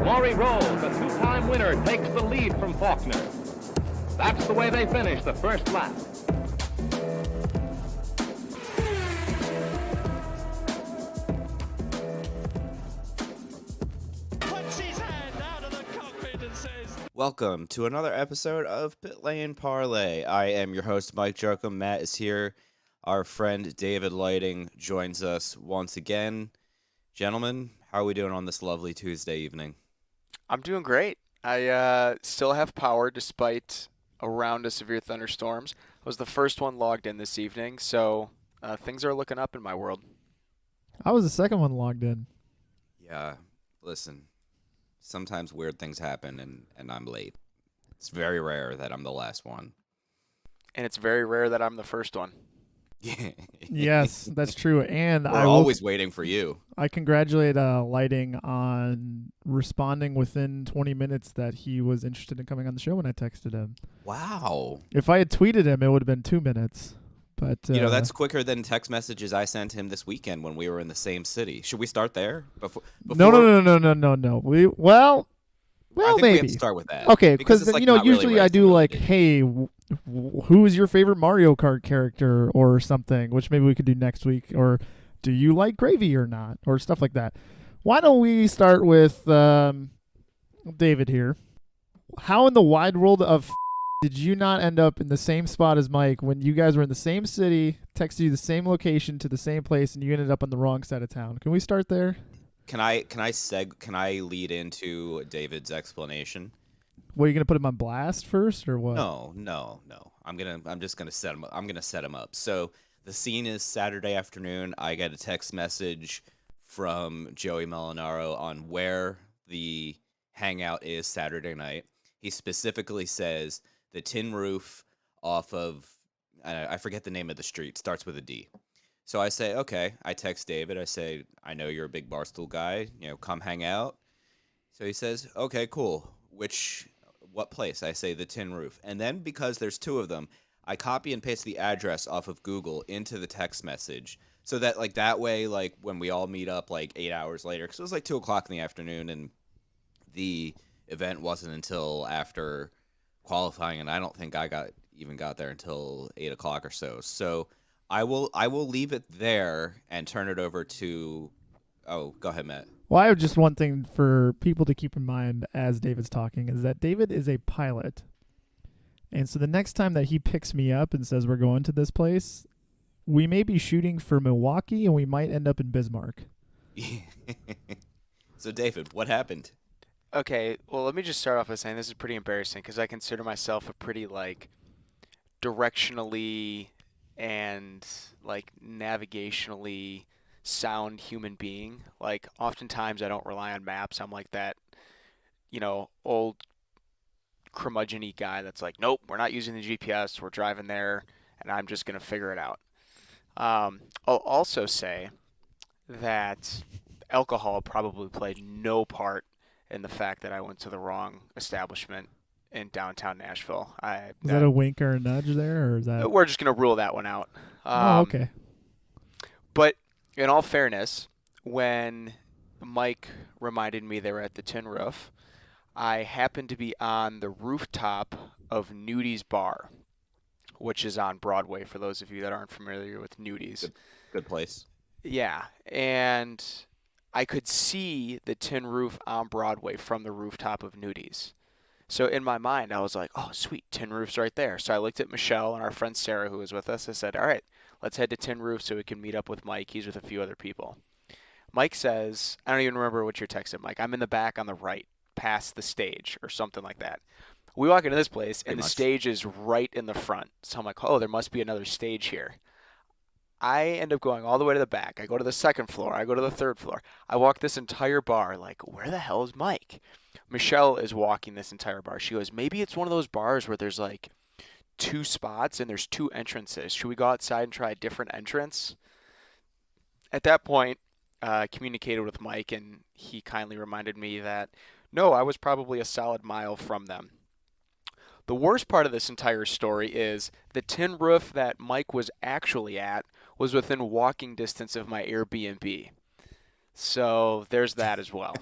Maury Rose, a two-time winner, takes the lead from Faulkner. That's the way they finish the first lap. Puts his hand out of the cockpit and says, Welcome to another episode of Pit Lane Parlay. I am your host, Mike Jokum. Matt is here. Our friend David Lighting joins us once again. Gentlemen, how are we doing on this lovely Tuesday evening? I'm doing great. I still have power despite a round of severe thunderstorms. I was the first one logged in this evening, so things are looking up in my world. I was the second one logged in. Yeah, listen, sometimes weird things happen and I'm late. It's very rare that I'm the last one. And it's very rare that I'm the first one. Yes, that's true. And We're always waiting for you. I congratulate Lighting on responding within 20 minutes that he was interested in coming on the show when I texted him. Wow. If I had tweeted him, it would have been 2 minutes. But that's quicker than text messages I sent him this weekend when we were in the same city. Should we start there? No. Well, I think maybe. we have to start with that. Okay, because it's, like, not usually really I do like, racing hey, who is your favorite Mario Kart character or something, which maybe we could do next week, or do you like gravy or not, or stuff like that. Why don't we start with David here? How in the wide world of did you not end up in the same spot as Mike when you guys were in the same city, texted you the same location to the same place, and you ended up on the wrong side of town? Can we start there? Can I lead into David's explanation? What, are you gonna put him on blast first, or what? No. I'm just gonna set him up. I'm gonna set him up. So the scene is Saturday afternoon. I get a text message from Joey Molinaro on where the hangout is Saturday night. He specifically says the tin roof off of I forget the name of the street. Starts with a D. So I say, okay. I text David. I say, I know you're a big Barstool guy. Come hang out. So he says, okay, cool. What place? I say the tin roof. And then because there's two of them, I copy and paste the address off of Google into the text message so that that way, when we all meet up 8 hours later, because it was 2 o'clock in the afternoon and the event wasn't until after qualifying, and I don't think I got there until 8 o'clock or so. So I will leave it there and turn it over to. Oh, go ahead, Matt. Well, I have just one thing for people to keep in mind as David's talking is that David is a pilot. And so the next time that he picks me up and says we're going to this place, we may be shooting for Milwaukee and we might end up in Bismarck. So, David, what happened? Okay, well, let me just start off by saying this is pretty embarrassing because I consider myself a pretty, directionally and, navigationally sound human being. Oftentimes I don't rely on maps. I'm like that, old curmudgeon-y guy that's like, nope, we're not using the GPS. We're driving there, and I'm just going to figure it out. I'll also say that alcohol probably played no part in the fact that I went to the wrong establishment in downtown Nashville. Is that a wink or a nudge there, or is that? We're just going to rule that one out. Okay. But in all fairness, when Mike reminded me they were at the tin roof, I happened to be on the rooftop of Nudi's Bar, which is on Broadway, for those of you that aren't familiar with Nudi's. Good place. Yeah, and I could see the tin roof on Broadway from the rooftop of Nudi's. So in my mind, I was like, oh, sweet, tin roof's right there. So I looked at Michelle and our friend Sarah, who was with us. I said, all right, let's head to tin roof so we can meet up with Mike. He's with a few other people. Mike says, I don't even remember what you're texting, Mike. I'm in the back on the right, past the stage or something like that. We walk into this place, and the stage is right in the front. So I'm like, oh, there must be another stage here. I end up going all the way to the back. I go to the second floor. I go to the third floor. I walk this entire bar where the hell is Mike? Michelle is walking this entire bar. She goes, maybe it's one of those bars where there's 2 spots and there's 2 entrances. Should we go outside and try a different entrance? At that point, communicated with Mike, and he kindly reminded me that, no, I was probably a solid mile from them. The worst part of this entire story is the tin roof that Mike was actually at was within walking distance of my Airbnb. So there's that as well.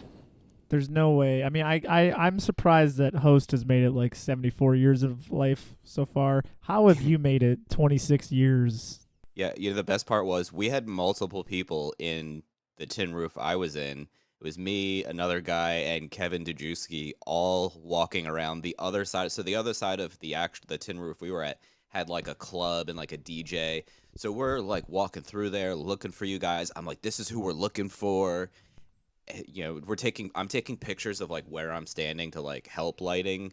There's no way. I mean, I'm surprised that Host has made it like 74 years of life so far. How have you made it 26 years? Yeah, the best part was we had multiple people in the tin roof I was in. It was me, another guy, and Kevin Dejewski all walking around the other side. So the other side of the tin roof we were at had like a club and like a DJ. So we're like walking through there looking for you guys. I'm like, this is who we're looking for. I'm taking pictures of like where I'm standing to like help lighting.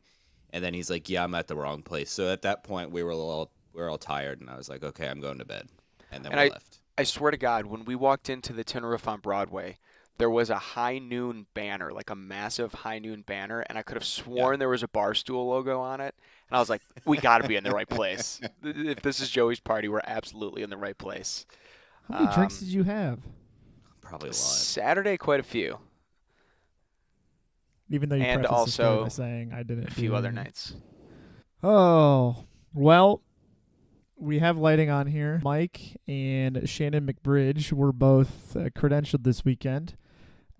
And then he's like, yeah, I'm at the wrong place. So at that point we were all tired, and I was like, okay, I'm going to bed. And then we left. I swear to God, when we walked into the tin roof on Broadway, there was a high noon banner, like a massive high noon banner, and I could have sworn there was a Barstool logo on it. And I was like, we got to be in the right place. If this is Joey's party, we're absolutely in the right place. How many drinks did you have? Probably a lot. Saturday, quite a few. Even though you and prefaced the story also by saying I didn't. a few other nights. Oh, well, we have lighting on here. Mike and Shannon McBridge were both credentialed this weekend,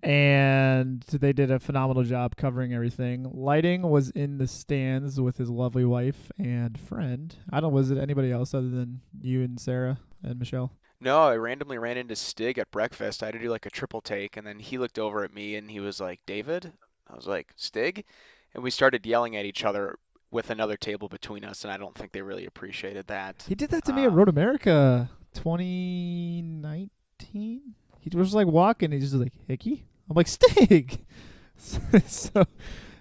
and they did a phenomenal job covering everything. Lighting was in the stands with his lovely wife and friend. Was it anybody else other than you and Sarah and Michelle? No, I randomly ran into Stig at breakfast. I had to do like a triple take, and then he looked over at me and he was like, David? I was like, Stig? And we started yelling at each other with another table between us, and I don't think they really appreciated that. He did that to me at Road America 2019. He was like walking, and he's just like, Hickey? I'm like, Stig! So,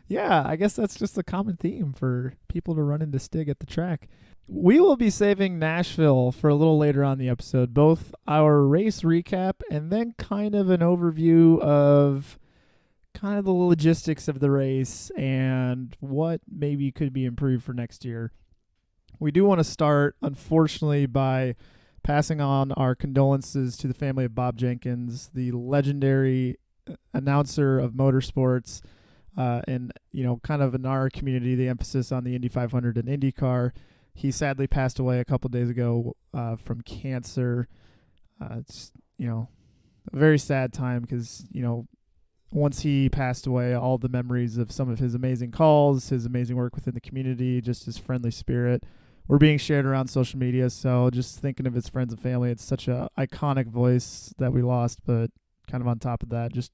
yeah, I guess that's just a common theme for people to run into Stig at the track. We will be saving Nashville for a little later on in the episode, both our race recap and then kind of an overview of kind of the logistics of the race and what maybe could be improved for next year. We do want to start, unfortunately, by passing on our condolences to the family of Bob Jenkins, the legendary announcer of motorsports, and, kind of in our community, the emphasis on the Indy 500 and IndyCar. He sadly passed away a couple days ago from cancer. It's, a very sad time because, once he passed away, all the memories of some of his amazing calls, his amazing work within the community, just his friendly spirit, were being shared around social media. So just thinking of his friends and family, it's such a iconic voice that we lost, but kind of on top of that, just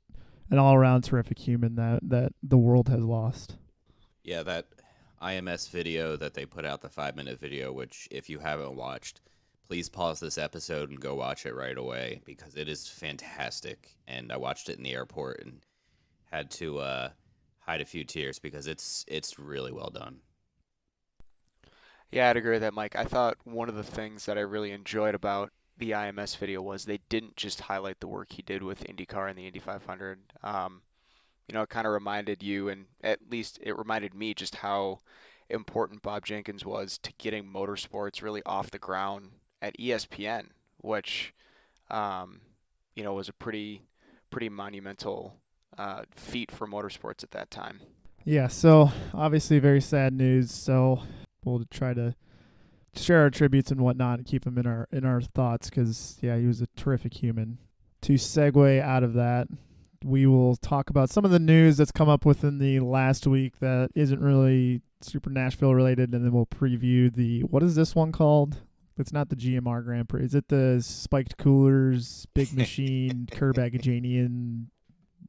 an all-around terrific human that the world has lost. Yeah, that IMS video that they put out, the 5-minute video, which if you haven't watched, please pause this episode and go watch it right away because it is fantastic. And I watched it in the airport and had to hide a few tears because it's really well done. Yeah, I'd agree with that, Mike. I thought one of the things that I really enjoyed about the IMS video was they didn't just highlight the work he did with IndyCar and the Indy 500. It kind of reminded you, and at least it reminded me, just how important Bob Jenkins was to getting motorsports really off the ground at ESPN, which, was a pretty monumental feat for motorsports at that time. Yeah, so obviously very sad news. So we'll try to share our tributes and whatnot and keep him in our thoughts because, yeah, he was a terrific human. To segue out of that, we will talk about some of the news that's come up within the last week that isn't really super Nashville related, and then we'll preview what is this one called? It's not the GMR Grand Prix. Is it the Spiked Coolers, Big Machine, Kerbagajanian?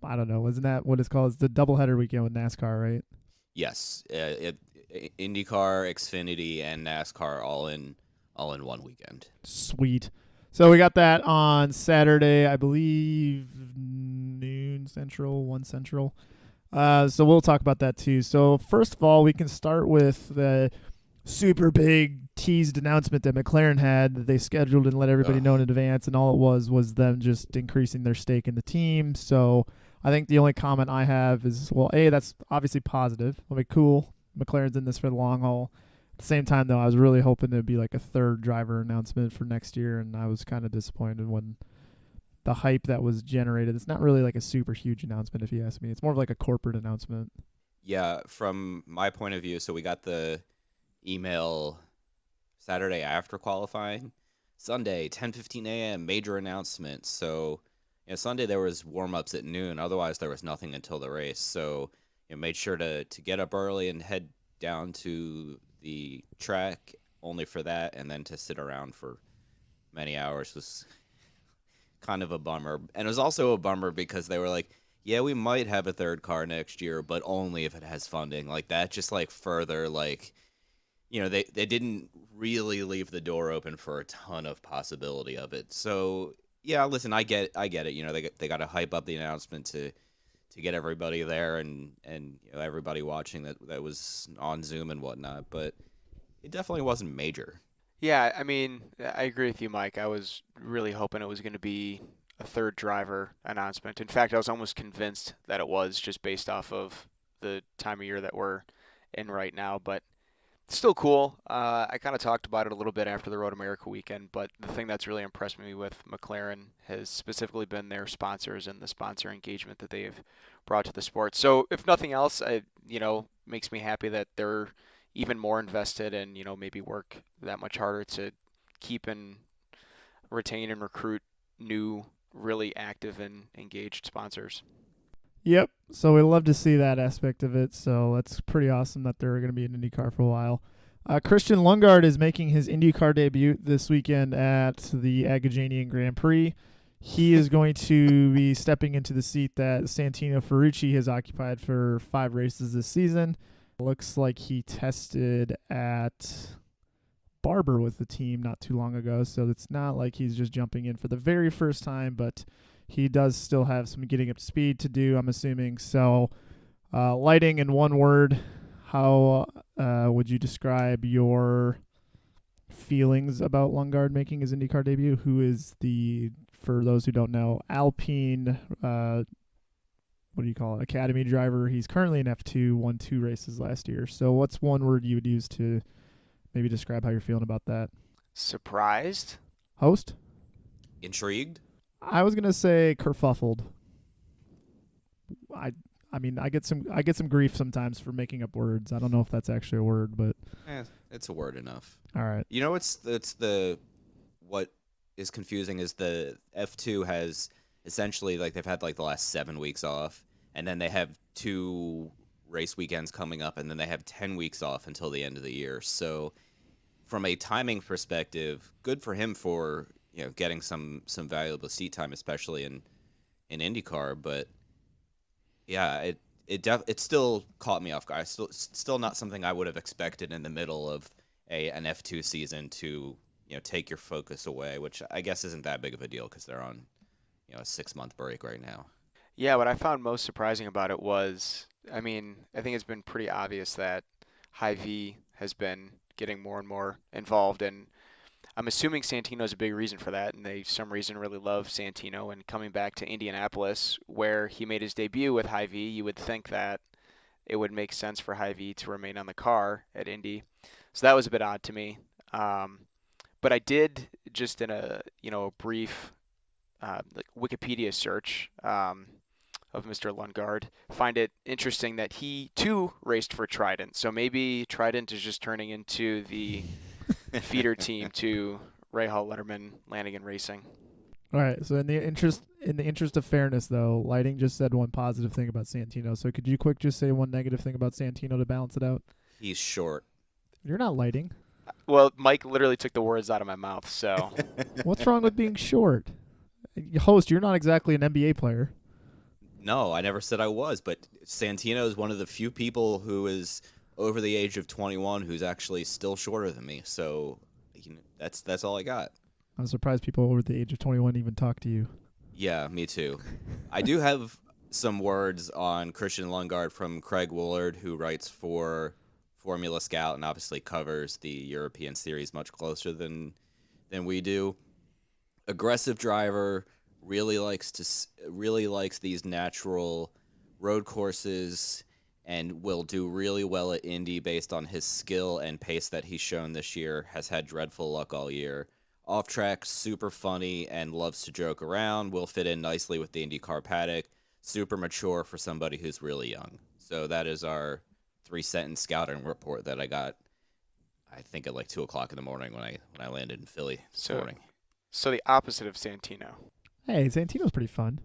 I don't know. Isn't that what it's called? It's the doubleheader weekend with NASCAR, right? Yes, IndyCar, Xfinity, and NASCAR all in one weekend. Sweet. So we got that on Saturday, I believe, noon Central, 1 Central. So we'll talk about that too. So first of all, we can start with the super big teased announcement that McLaren had that they scheduled and let everybody know in advance, and all it was them just increasing their stake in the team. So I think the only comment I have is, well, A, that's obviously positive. I mean, cool. McLaren's in this for the long haul. At the same time, though, I was really hoping it'd be like a third driver announcement for next year, and I was kind of disappointed when the hype that was generated. It's not really like a super huge announcement, if you ask me. It's more of like a corporate announcement. Yeah, from my point of view, so we got the email Saturday after qualifying. Sunday, 10:15 a.m., major announcement. So, Sunday there was warm-ups at noon. Otherwise, there was nothing until the race. So, made sure to get up early and head down to the track only for that, and then to sit around for many hours was kind of a bummer. And it was also a bummer because they were like, yeah, we might have a third car next year, but only if it has funding. Like, that just, like, further, like, they didn't really leave the door open for a ton of possibility of it. So, yeah, listen, I get it. They got to hype up the announcement to get everybody there and everybody watching that was on Zoom and whatnot, but it definitely wasn't major. Yeah, I mean, I agree with you, Mike. I was really hoping it was going to be a third driver announcement. In fact, I was almost convinced that it was, just based off of the time of year that we're in right now, but still cool. I kind of talked about it a little bit after the Road America weekend, but the thing that's really impressed me with McLaren has specifically been their sponsors and the sponsor engagement that they've brought to the sport. So if nothing else, makes me happy that they're even more invested and, maybe work that much harder to keep and retain and recruit new, really active and engaged sponsors. Yep. So we love to see that aspect of it. So that's pretty awesome that they're going to be in IndyCar for a while. Christian Lundgaard is making his IndyCar debut this weekend at the Agajanian Grand Prix. He is going to be stepping into the seat that Santino Ferrucci has occupied for 5 races this season. Looks like he tested at Barber with the team not too long ago, so it's not like he's just jumping in for the very first time, but he does still have some getting up to speed to do, I'm assuming. So, lighting in one word, how would you describe your feelings about Lundgaard making his IndyCar debut? Who is for those who don't know, Alpine, academy driver. He's currently an F2, won 2 races last year. So what's one word you would use to maybe describe how you're feeling about that? Surprised? Host? Intrigued? I was gonna say kerfuffled. I mean, I get some grief sometimes for making up words. I don't know if that's actually a word, but It's a word enough. all right. What is confusing is the F2 has essentially, like, they've had like the last 7 weeks off, and then they have 2 race weekends coming up, and then they have 10 weeks off until the end of the year. So from a timing perspective, good for him for getting some valuable seat time, especially in IndyCar. But yeah, it still caught me off guard. Still not something I would have expected in the middle of an F2 season to take your focus away, which I guess isn't that big of a deal because they're on a 6-month break right now. Yeah, what I found most surprising about it was, I think it's been pretty obvious that Hy-Vee has been getting more and more involved, and I'm assuming Santino's a big reason for that, and they, for some reason, really love Santino. And coming back to Indianapolis, where he made his debut with Hy-Vee, you would think that it would make sense for Hy-Vee to remain on the car at Indy. So that was a bit odd to me. But I did, just in a brief Wikipedia search of Mr. Lundgaard, find it interesting that he too raced for Trident. So maybe Trident is just turning into the feeder team to Rahal, Letterman, Lanigan Racing. All right. So in the interest of fairness, though, Lighting just said one positive thing about Santino. So could you just say one negative thing about Santino to balance it out? He's short. You're not Lighting. Well, Mike literally took the words out of my mouth. So what's wrong with being short? Host, you're not exactly an NBA player. No, I never said I was, but Santino is one of the few people who is over the age of 21 who's actually still shorter than me. So that's all I got. I'm surprised people over the age of 21 even talk to you. Yeah, me too. I do have some words on Christian Lundgaard from Craig Woolard, who writes for Formula Scout and obviously covers the European Series much closer than we do. Aggressive driver, really likes these natural road courses, and will do really well at Indy based on his skill and pace that he's shown this year. Has had dreadful luck all year. Off track, super funny and loves to joke around. Will fit in nicely with the IndyCar paddock. Super mature for somebody who's really young. So that is our 3-sentence scouting report that I got, I think, at like 2:00 in the morning when I landed in Philly this morning. So the opposite of Santino. Hey, Santino's pretty fun.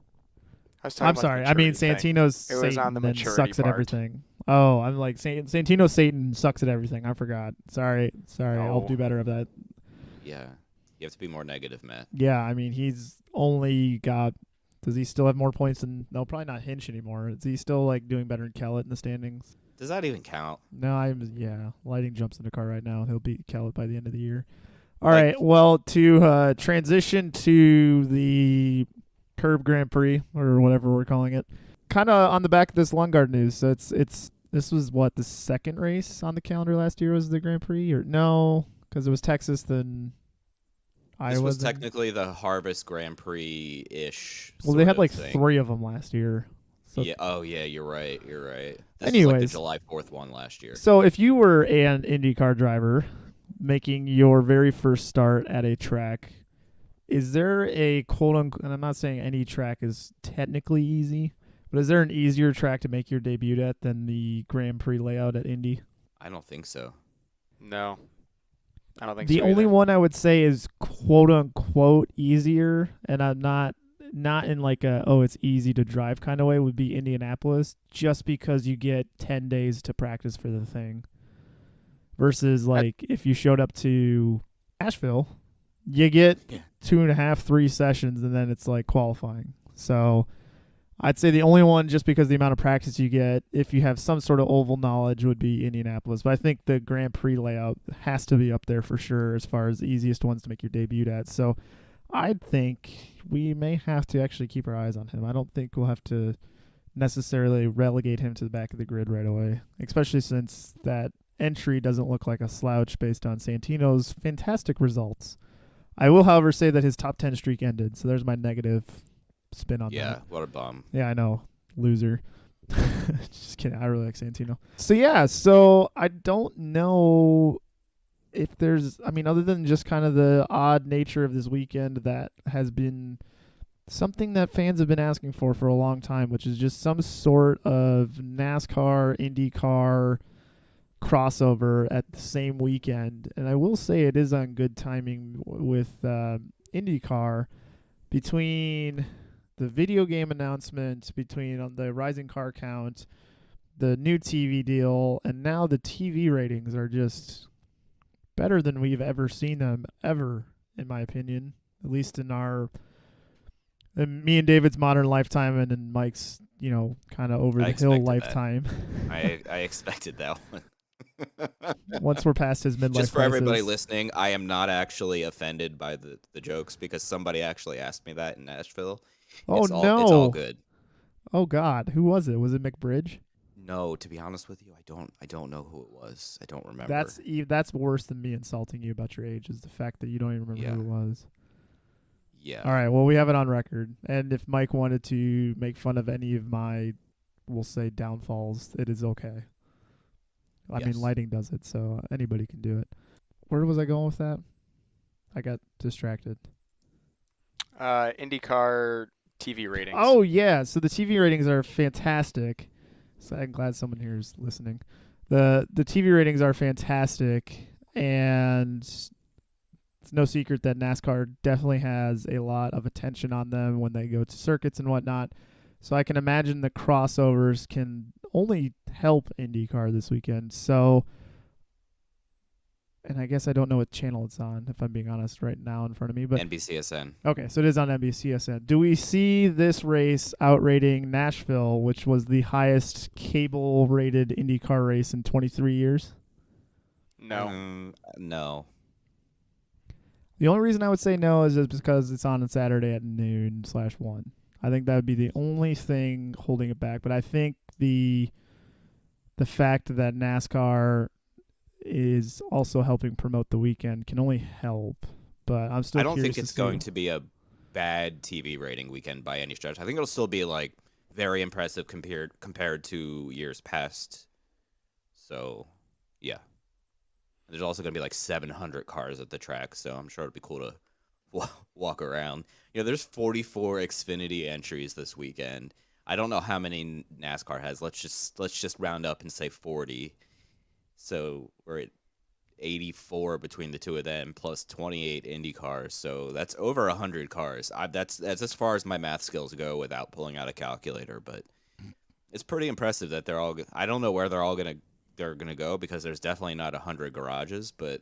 I was talking I'm about sorry. the I mean, maturity thing. Santino's It was Satan on the and maturity sucks at part. everything. Oh, I'm like Santino's Satan sucks at everything. I forgot. Sorry. I'll No. do better of that. Yeah. You have to be more negative, Matt. Yeah, I mean, he's only got. Does he still have more points than? No, probably not Hinch anymore. Is he still like doing better than Kellett in the standings? Does that even count? No, yeah. Lighting jumps in the car right now. He'll beat Kellett by the end of the year. All Like- right. Well, to transition to the Curb Grand Prix or whatever we're calling it, kind of on the back of this Lundgaard news. So this was what the second race on the calendar last year was the Grand Prix, or no? Because it was Texas, then Iowa. This was then- technically the Harvest Grand Prix-ish. Well, they had like thing. 3 of them last year. So, Yeah. Oh, yeah. You're right. This was like the Anyways. July 4th one last year. So if you were an IndyCar driver making your very first start at a track, is there a quote-unquote, and I'm not saying any track is technically easy, but is there an easier track to make your debut at than the Grand Prix layout at Indy? I don't think so. No. I don't think The so only either. one I would say is quote-unquote easier, and I'm not in like a, oh, it's easy to drive kind of way, would be Indianapolis, just because you get 10 days to practice for the thing. Versus like if you showed up to Nashville, you get 2.5, 3 sessions, and then it's like qualifying. So I'd say the only one, just because the amount of practice you get, if you have some sort of oval knowledge, would be Indianapolis. But I think the Grand Prix layout has to be up there for sure as far as the easiest ones to make your debut at. So I think we may have to actually keep our eyes on him. I don't think we'll have to necessarily relegate him to the back of the grid right away, especially since that entry doesn't look like a slouch based on Santino's fantastic results. I will, however, say that his top 10 streak ended, so there's my negative spin on that. Yeah. What a bum. Yeah, I know. Loser. Just kidding. I really like Santino. So I don't know if there's, I mean, other than just kind of the odd nature of this weekend that has been something that fans have been asking for a long time, which is just some sort of NASCAR, IndyCar crossover at the same weekend. And I will say it is on good timing with IndyCar between the video game announcement, between on the rising car count, the new TV deal, and now the TV ratings are just better than we've ever seen them ever, in my opinion, at least in me and David's modern lifetime and in Mike's, kind of over the hill lifetime. I expected that one. Once we're past his midlife Just for everybody crisis. listening, I am not actually offended by the jokes because somebody actually asked me that in Nashville. Oh, no. It's all good. Oh God, who was it? Was it McBridge? No, to be honest with you, I don't know who it was. I don't remember. That's worse than me insulting you about your age, is the fact that you don't even remember who it was. Yeah. All right, well, we have it on record. And if Mike wanted to make fun of any of my, we'll say, downfalls, it is okay. I mean, Yes. lighting does it, so anybody can do it. Where was I going with that? I got distracted. IndyCar TV ratings. Oh, yeah. So the TV ratings are fantastic. So I'm glad someone here is listening. The TV ratings are fantastic, and it's no secret that NASCAR definitely has a lot of attention on them when they go to circuits and whatnot. So I can imagine the crossovers can only help IndyCar this weekend. So, and I guess I don't know what channel it's on, if I'm being honest, right now in front of me. But NBCSN. okay, so it is on NBCSN. Do we see this race outrating Nashville, which was the highest cable-rated IndyCar race in 23 years? No. No. The only reason I would say no is just because it's on Saturday at noon/1. I think that would be the only thing holding it back. But I think the fact that NASCAR is also helping promote the weekend can only help. But I'm still I don't curious think it's to see. going to be a bad TV rating weekend by any stretch. I think it'll still be like very impressive compared to years past. So, yeah. There's also going to be like 700 cars at the track, so I'm sure it'll be cool to walk around. There's 44 Xfinity entries this weekend. I don't know how many NASCAR has. Let's just round up and say 40. So we're at 84 between the two of them, plus 28 Indy cars. So that's over 100 cars. That's as far as my math skills go without pulling out a calculator. But it's pretty impressive that they're all. I don't know where they're gonna go because there's definitely not 100 garages. But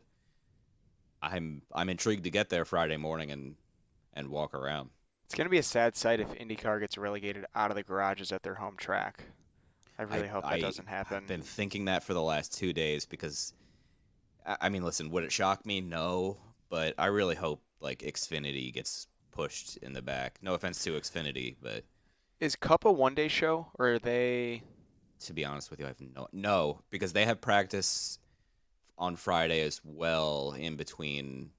I'm intrigued to get there Friday morning and walk around. It's going to be a sad sight if IndyCar gets relegated out of the garages at their home track. I really hope that doesn't happen. I've been thinking that for the last 2 days because, I mean, listen, would it shock me? No, but I really hope like Xfinity gets pushed in the back. No offense to Xfinity, but Is Cup a one-day show, or are they? to be honest with you, I have no because they have practice on Friday as well in between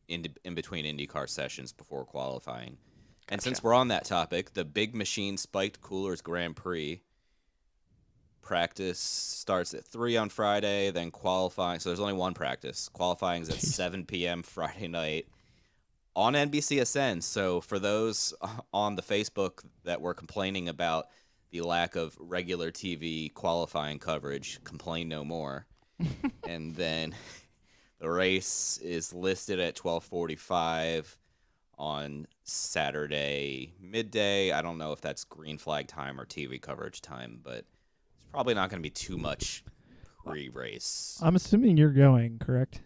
IndyCar sessions before qualifying. And since we're on that topic, the Big Machine Spiked Coolers Grand Prix practice starts at 3 on Friday, then qualifying. So there's only one practice. Qualifying is at 7 p.m. Friday night on NBCSN. So for those on the Facebook that were complaining about the lack of regular TV qualifying coverage, complain no more. And then the race is listed at 12:45 on Saturday midday. I don't know if that's green flag time or TV coverage time, but it's probably not going to be too much pre-race. I'm assuming you're going, correct?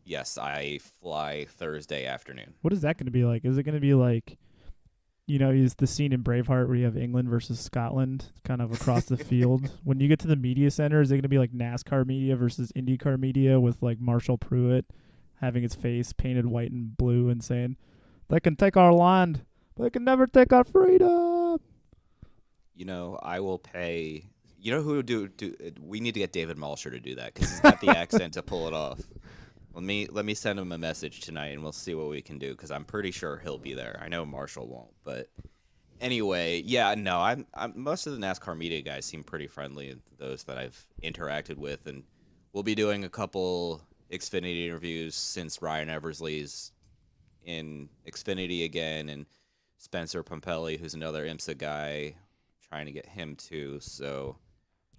Yes, I fly Thursday afternoon. What is that going to be like? Is it going to be like, is the scene in Braveheart where you have England versus Scotland kind of across the field? When you get to the media center, is it going to be like NASCAR media versus IndyCar media with like Marshall Pruitt having his face painted white and blue and saying, "They can take our land, but they can never take our freedom"? I will pay. You know who do? We need to get David Malsher to do that because he's got the accent to pull it off. Let me send him a message tonight and we'll see what we can do because I'm pretty sure he'll be there. I know Marshall won't, but anyway, yeah, no, I'm most of the NASCAR media guys seem pretty friendly, those that I've interacted with, and we'll be doing a couple Xfinity interviews since Ryan Eversley's in Xfinity again, and Spencer Pompelli, who's another IMSA guy, trying to get him too. So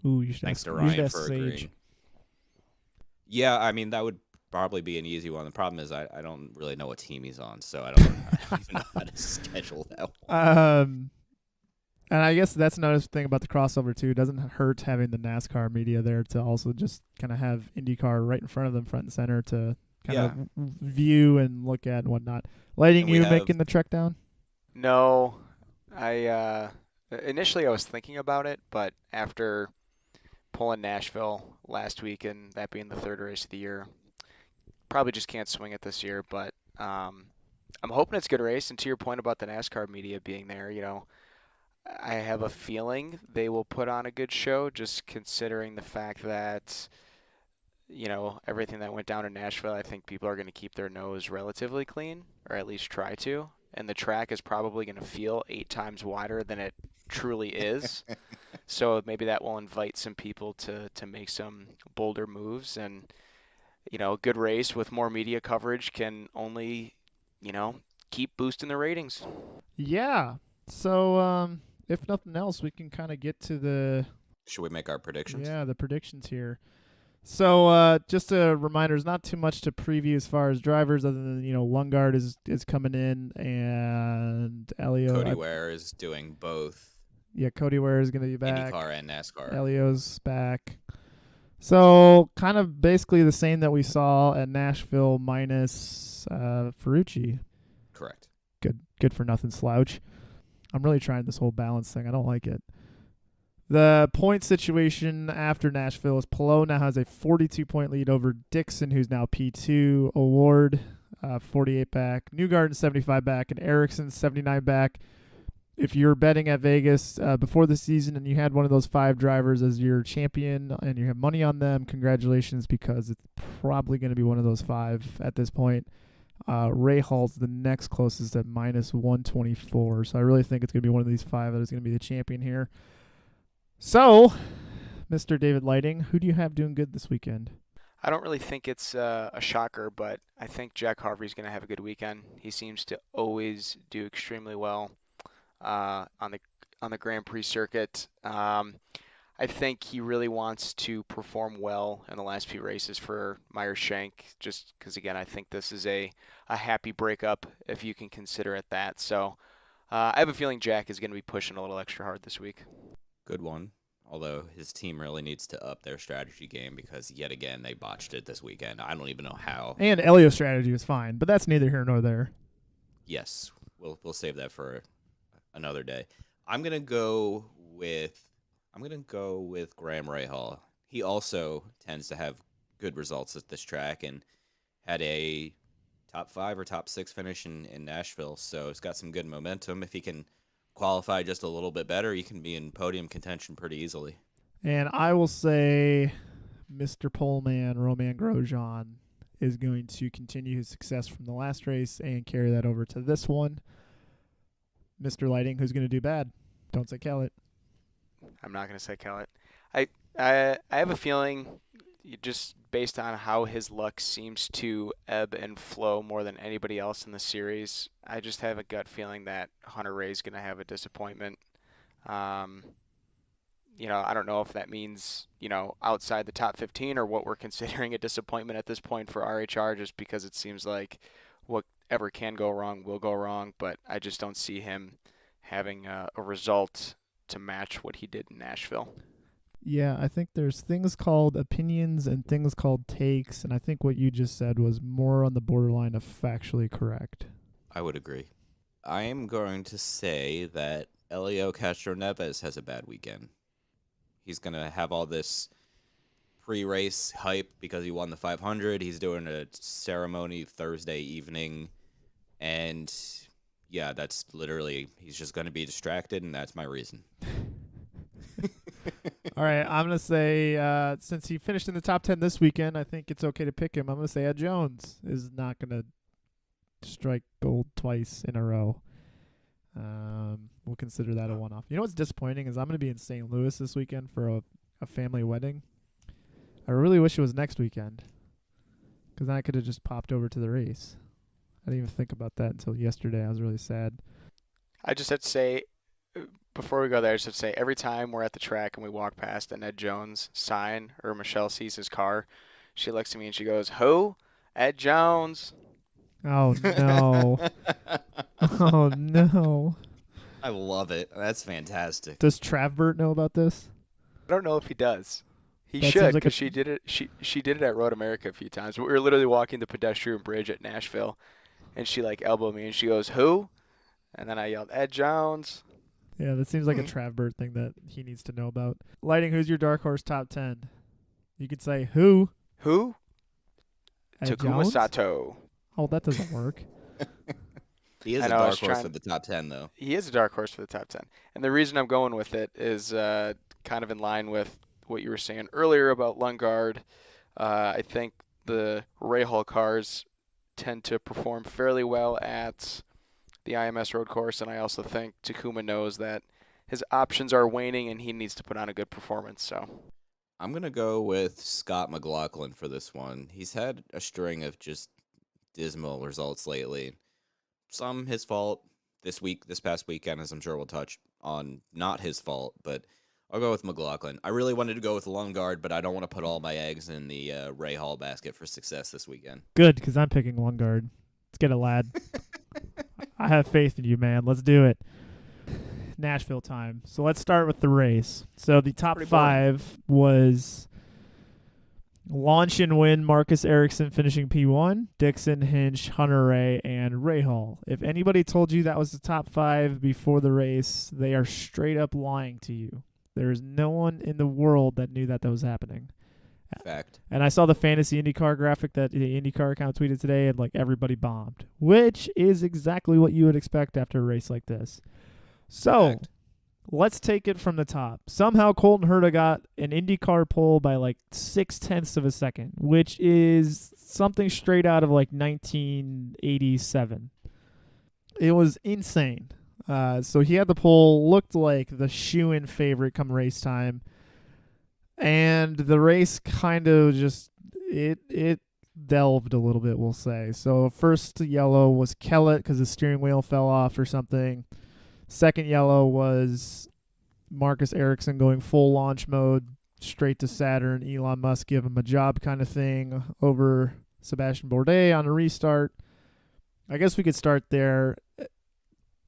You should thanks to you Ryan should for ask Sage. agreeing. Yeah, I mean that would probably be an easy one. The problem is I don't really know what team he's on, so I don't even know how to schedule that one. And I guess that's another thing about the crossover too. It doesn't hurt having the NASCAR media there to also just kind of have IndyCar right in front of them, front and center, to kind of view and look at and whatnot. Lighting, you making the trek down? No, I initially I was thinking about it, but after pulling Nashville last week and that being the third race of the year, probably just can't swing it this year. But I'm hoping it's a good race. And to your point about the NASCAR media being there, I have a feeling they will put on a good show, just considering the fact that, everything that went down in Nashville. I think people are going to keep their nose relatively clean, or at least try to. And the track is probably going to feel 8 times wider than it truly is. So maybe that will invite some people to make some bolder moves. And, a good race with more media coverage can only, keep boosting the ratings. Yeah. So, if nothing else, we can kind of get to the... Should we make our predictions? Yeah, the predictions here. So, just a reminder, there's not too much to preview as far as drivers, other than, Lundgaard is coming in, and Elio... Cody Ware is doing both. Yeah, Cody Ware is going to be back. IndyCar and NASCAR. Elio's back. So, kind of basically the same that we saw at Nashville minus Ferrucci. Correct. Good for nothing slouch. I'm really trying this whole balance thing. I don't like it. The point situation after Nashville is Palou now has a 42-point lead over Dixon, who's now P2. Award, 48 back. Newgarden, 75 back. And Erickson, 79 back. If you're betting at Vegas before the season and you had one of those 5 drivers as your champion and you have money on them, congratulations, because it's probably going to be one of those 5 at this point. Ray Hall's the next closest at minus 124. So I really think it's going to be one of these 5 that is going to be the champion here. So, Mr. David Lighting, who do you have doing good this weekend? I don't really think it's a shocker, but I think Jack Harvey's going to have a good weekend. He seems to always do extremely well on the Grand Prix circuit. I I think he really wants to perform well in the last few races for Meyer-Shank, just because, again, I think this is a happy breakup, if you can consider it that. So I have a feeling Jack is going to be pushing a little extra hard this week. Good one. Although his team really needs to up their strategy game because, yet again, they botched it this weekend. I don't even know how. And Elio's strategy was fine, but that's neither here nor there. Yes, we'll save that for another day. I'm gonna go with Graham Rahal. He also tends to have good results at this track and had a top 5 or top 6 finish in Nashville. So it's got some good momentum. If he can qualify just a little bit better, he can be in podium contention pretty easily. And I will say Mr. Poleman, Romain Grosjean, is going to continue his success from the last race and carry that over to this one. Mr. Lighting, who's going to do bad? Don't say Kellett. I'm not going to say Kellett. I have a feeling, just based on how his luck seems to ebb and flow more than anybody else in the series, I just have a gut feeling that Hunter Ray's going to have a disappointment. I don't know if that means, outside the top 15 or what we're considering a disappointment at this point for RHR, just because it seems like whatever can go wrong will go wrong, but I just don't see him having a result to match what he did in Nashville. Yeah, I think there's things called opinions and things called takes, and I think what you just said was more on the borderline of factually correct. I would agree. I am going to say that Elio Castroneves has a bad weekend. He's going to have all this pre-race hype because he won the 500. He's doing a ceremony Thursday evening, and yeah, that's literally, he's just going to be distracted, and that's my reason. All right, I'm going to say, since he finished in the top 10 this weekend, I think it's okay to pick him. I'm going to say Ed Jones is not going to strike gold twice in a row. We'll consider that a one-off. You know what's disappointing is I'm going to be in St. Louis this weekend for a family wedding. I really wish it was next weekend because then I could have just popped over to the race. I didn't even think about that until yesterday. I was really sad. I just have to say, before we go there, I just have to say, every time we're at the track and we walk past an Ed Jones sign or Michelle sees his car, she looks at me and she goes, "Who? Ed Jones." Oh, no. Oh, no. I love it. That's fantastic. Does Travbert know about this? I don't know if he does. He That should, seems like because she did it. She did it at Road America a few times. We were literally walking the pedestrian bridge at Nashville, and she elbowed me and she goes, "Who?" And then I yelled, "Ed Jones." Yeah, that seems like a Travbert thing that he needs to know about. Lighting, who's your dark horse top 10? You could say who? Who? Ed Takuma Jones? Sato. Oh, that doesn't work. He is I a know, I dark was horse trying- for the top 10, though. He is a dark horse for the top 10. And the reason I'm going with it is kind of in line with what you were saying earlier about Lundgaard. I think the Rahal cars tend to perform fairly well at the IMS road course, and I also think Takuma knows that his options are waning and he needs to put on a good performance. So I'm going to go with Scott McLaughlin for this one. He's had a string of just dismal results lately. Some his fault this past weekend, as I'm sure we'll touch on, not his fault, but I'll go with McLaughlin. I really wanted to go with Lundgaard, but I don't want to put all my eggs in the Rahal basket for success this weekend. Good, because I'm picking Lundgaard. Let's get it, lad. I have faith in you, man. Let's do it. Nashville time. So let's start with the race. So the top Pretty boring. 5 was launch and win, Marcus Ericsson finishing P1, Dixon, Hinch, Hunter Ray, and Rahal. If anybody told you that was the top 5 before the race, they are straight up lying to you. There is no one in the world that knew that was happening. Fact. And I saw the fantasy IndyCar graphic that the IndyCar account tweeted today, and everybody bombed, which is exactly what you would expect after a race like this. So Fact. let's take it from the top. Somehow Colton Herta got an IndyCar pole by 0.6 of a second, which is something straight out of 1987. It was insane. So he had the pole, looked like the shoe-in favorite come race time. And the race kind of just, it delved a little bit, we'll say. So first yellow was Kellett because the steering wheel fell off or something. Second yellow was Marcus Ericsson going full launch mode, straight to Saturn, Elon Musk give him a job kind of thing over Sebastian Bourdais on a restart. I guess we could start there.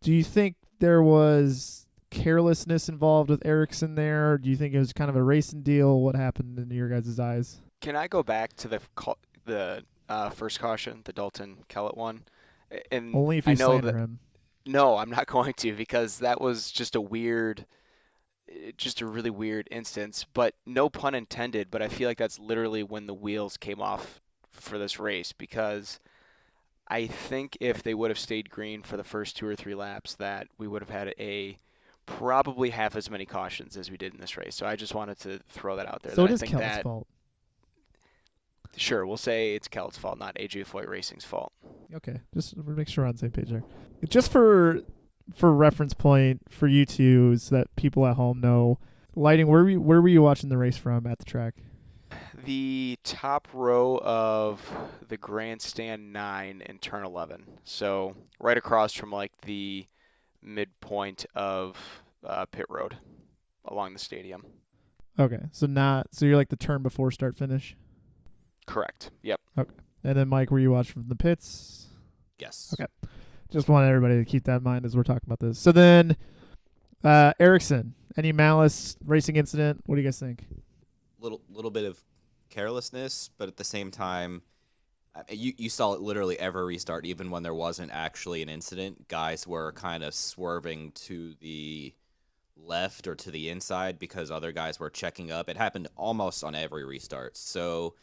Do you think there was carelessness involved with Ericsson there? Or do you think it was kind of a racing deal? What happened in your guys' eyes? Can I go back to the first caution, the Dalton Kellett one? And Only if you I know slander that, him. No, I'm not going to, because that was just a really weird instance. But no pun intended, but I feel like that's literally when the wheels came off for this race, because I think if they would have stayed green for the first 2 or 3 laps, that we would have had probably half as many cautions as we did in this race. So I just wanted to throw that out there. So it is Kellett's fault. Sure, we'll say it's Kellett's fault, not AJ Foyt Racing's fault. Okay, just make sure we're on the same page there. Just for reference point for you two, so that people at home know, lighting. Where were you watching the race from at the track? The top row of the grandstand 9 in turn 11. So right across from like the midpoint of pit road along the stadium. Okay, so you're like the turn before start finish. Correct. Yep. Okay, and then Mike, were you watching from the pits? Yes. Okay, just want everybody to keep that in mind as we're talking about this. So then, Ericsson, any malice racing incident? What do you guys think? Little bit of carelessness, but at the same time, you saw it literally every restart, even when there wasn't actually an incident. Guys were kind of swerving to the left or to the inside because other guys were checking up. It happened almost on every restart. So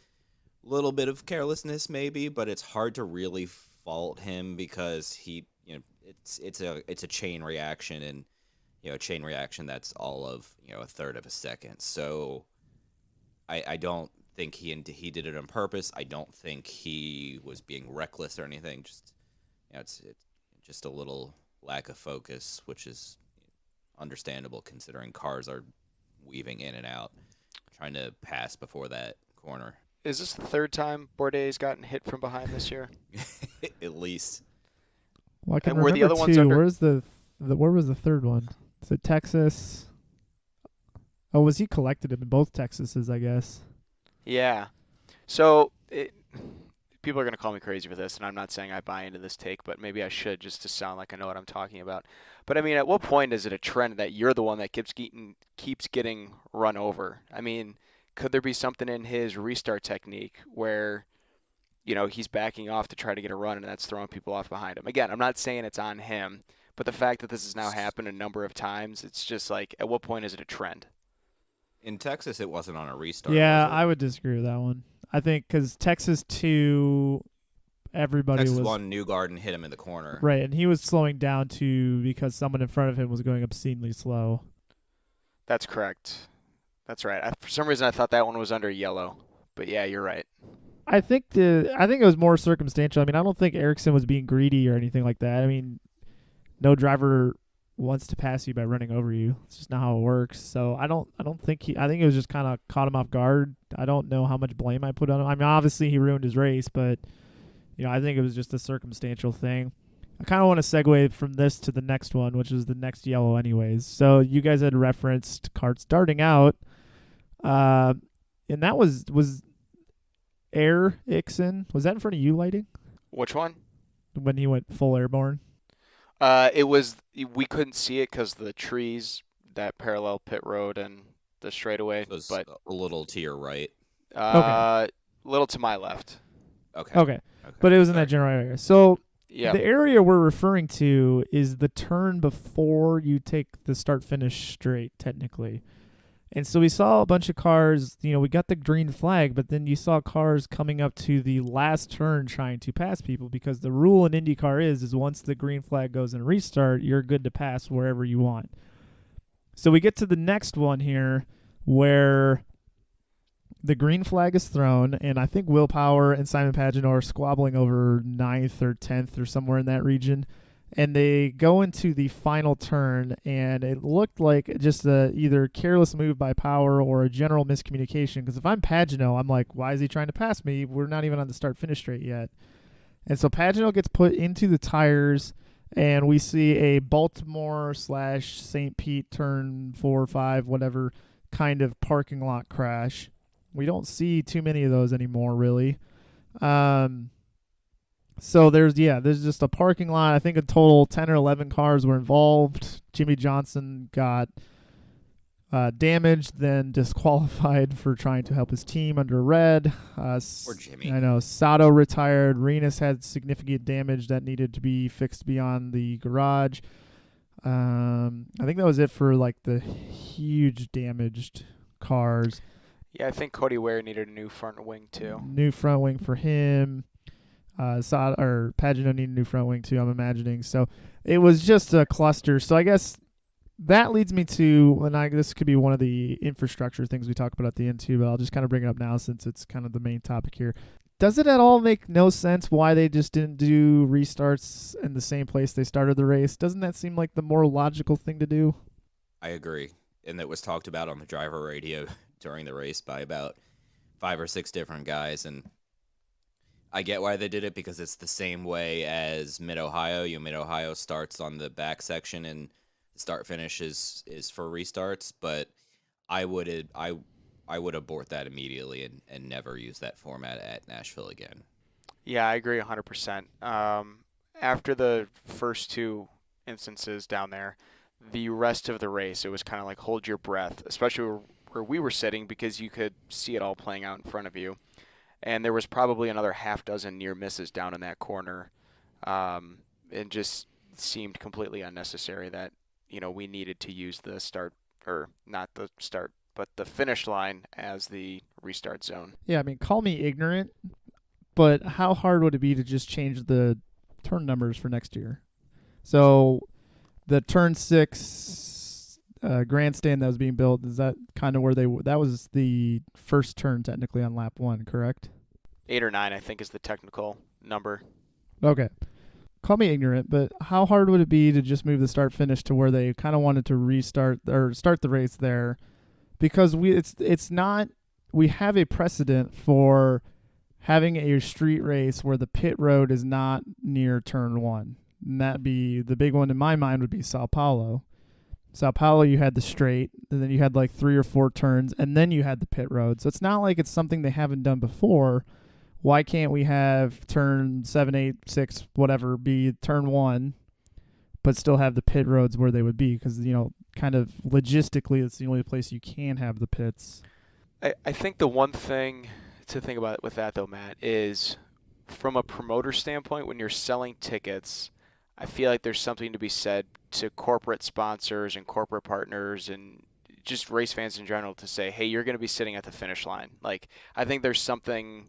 little bit of carelessness maybe, but it's hard to really fault him because it's a chain reaction, and a chain reaction that's all of a third of a second. So I don't think he did it on purpose. I don't think he was being reckless or anything. Just it's just a little lack of focus, which is understandable considering cars are weaving in and out, trying to pass before that corner. Is this the third time Bourdais gotten hit from behind this year? At least. Well, I can And were remember the other ones two. under- Where was the third one? Is it Texas? Oh, was he collected in both Texases, I guess? Yeah. So people are going to call me crazy for this, and I'm not saying I buy into this take, but maybe I should, just to sound like I know what I'm talking about. But I mean, at what point is it a trend that you're the one that keeps getting run over? I mean, could there be something in his restart technique where, he's backing off to try to get a run, and that's throwing people off behind him? Again, I'm not saying it's on him, but the fact that this has now happened a number of times, it's just like, at what point is it a trend? In Texas, it wasn't on a restart. Yeah, was it? I would disagree with that one. I think because Texas 2, everybody Texas was... won Newgarden and hit him in the corner. Right, and he was slowing down too because someone in front of him was going obscenely slow. That's correct. That's right. For some reason, I thought that one was under yellow. But yeah, you're right. I think it was more circumstantial. I mean, I don't think Ericsson was being greedy or anything like that. I mean, no driver wants to pass you by running over you. It's just not how it works. So I don't think I think it was just kind of caught him off guard. I don't know how much blame I put on him. I mean, obviously he ruined his race, but I think it was just a circumstantial thing. I kind of want to segue from this to the next one, which is the next yellow anyways. So you guys had referenced kart starting out. And that was Ericsson. Was that in front of you, lighting? Which one? When he went full airborne? It was, we couldn't see it because the trees that parallel pit road and the straightaway. It was but a little to your right. little to my left. Okay. But it was in that general area. So Yeah. the area we're referring to is the turn before you take the start-finish straight, technically. And so we saw a bunch of cars, we got the green flag, but then you saw cars coming up to the last turn trying to pass people, because the rule in IndyCar is once the green flag goes in restart, you're good to pass wherever you want. So we get to the next one here where the green flag is thrown, and I think Will Power and Simon Pagenaud are squabbling over 9th or 10th or somewhere in that region. And they go into the final turn, and it looked like just either careless move by Power or a general miscommunication. Because if I'm Pagenaud, I'm like, why is he trying to pass me? We're not even on the start-finish straight yet. And so Pagenaud gets put into the tires and we see a Baltimore / St. Pete turn 4 or 5, whatever kind of parking lot crash. We don't see too many of those anymore, really. So there's just a parking lot. I think a total 10 or 11 cars were involved. Jimmy Johnson got damaged, then disqualified for trying to help his team under red. Poor Jimmy. I know. Sato retired. Renus had significant damage that needed to be fixed beyond the garage. I think that was it for like the huge damaged cars. Yeah, I think Cody Ware needed a new front wing too. New front wing for him. Pagano needed a new front wing too, I'm imagining. So it was just a cluster. So I guess that leads me to, this could be one of the infrastructure things we talk about at the end too, but I'll just kind of bring it up now since it's kind of the main topic here. Does it at all make no sense why they just didn't do restarts in the same place they started the race? Doesn't that seem like the more logical thing to do? I agree. And that was talked about on the driver radio during the race by about 5 or 6 different guys. And I get why they did it, because it's the same way as Mid-Ohio. Mid-Ohio starts on the back section and the start-finish is for restarts. But I would abort that immediately and never use that format at Nashville again. Yeah, I agree 100%. After the first 2 instances down there, the rest of the race, it was kind of like hold your breath, especially where we were sitting, because you could see it all playing out in front of you. And there was probably another half dozen near misses down in that corner. It just seemed completely unnecessary that, we needed to use the start, or not the start, but the finish line as the restart zone. Yeah, I mean, call me ignorant, but how hard would it be to just change the turn numbers for next year? So the turn 6 grandstand that was being built, is that kind of where that was the first turn technically on lap 1, correct? 8 or 9, I think, is the technical number. Okay. Call me ignorant, but how hard would it be to just move the start finish to where they kind of wanted to restart or start the race there? Because we have a precedent for having a street race where the pit road is not near turn 1. And that'd be the big one in my mind would be Sao Paulo. Sao Paulo, you had the straight, and then you had like 3 or 4 turns, and then you had the pit road. So it's not like it's something they haven't done before. Why can't we have turn 7, 8, 6, whatever, be turn 1, but still have the pit roads where they would be? Because, kind of logistically, it's the only place you can have the pits. I think the one thing to think about with that, though, Matt, is from a promoter standpoint, when you're selling tickets, I feel like there's something to be said to corporate sponsors and corporate partners and just race fans in general to say, hey, you're going to be sitting at the finish line. Like, I think there's something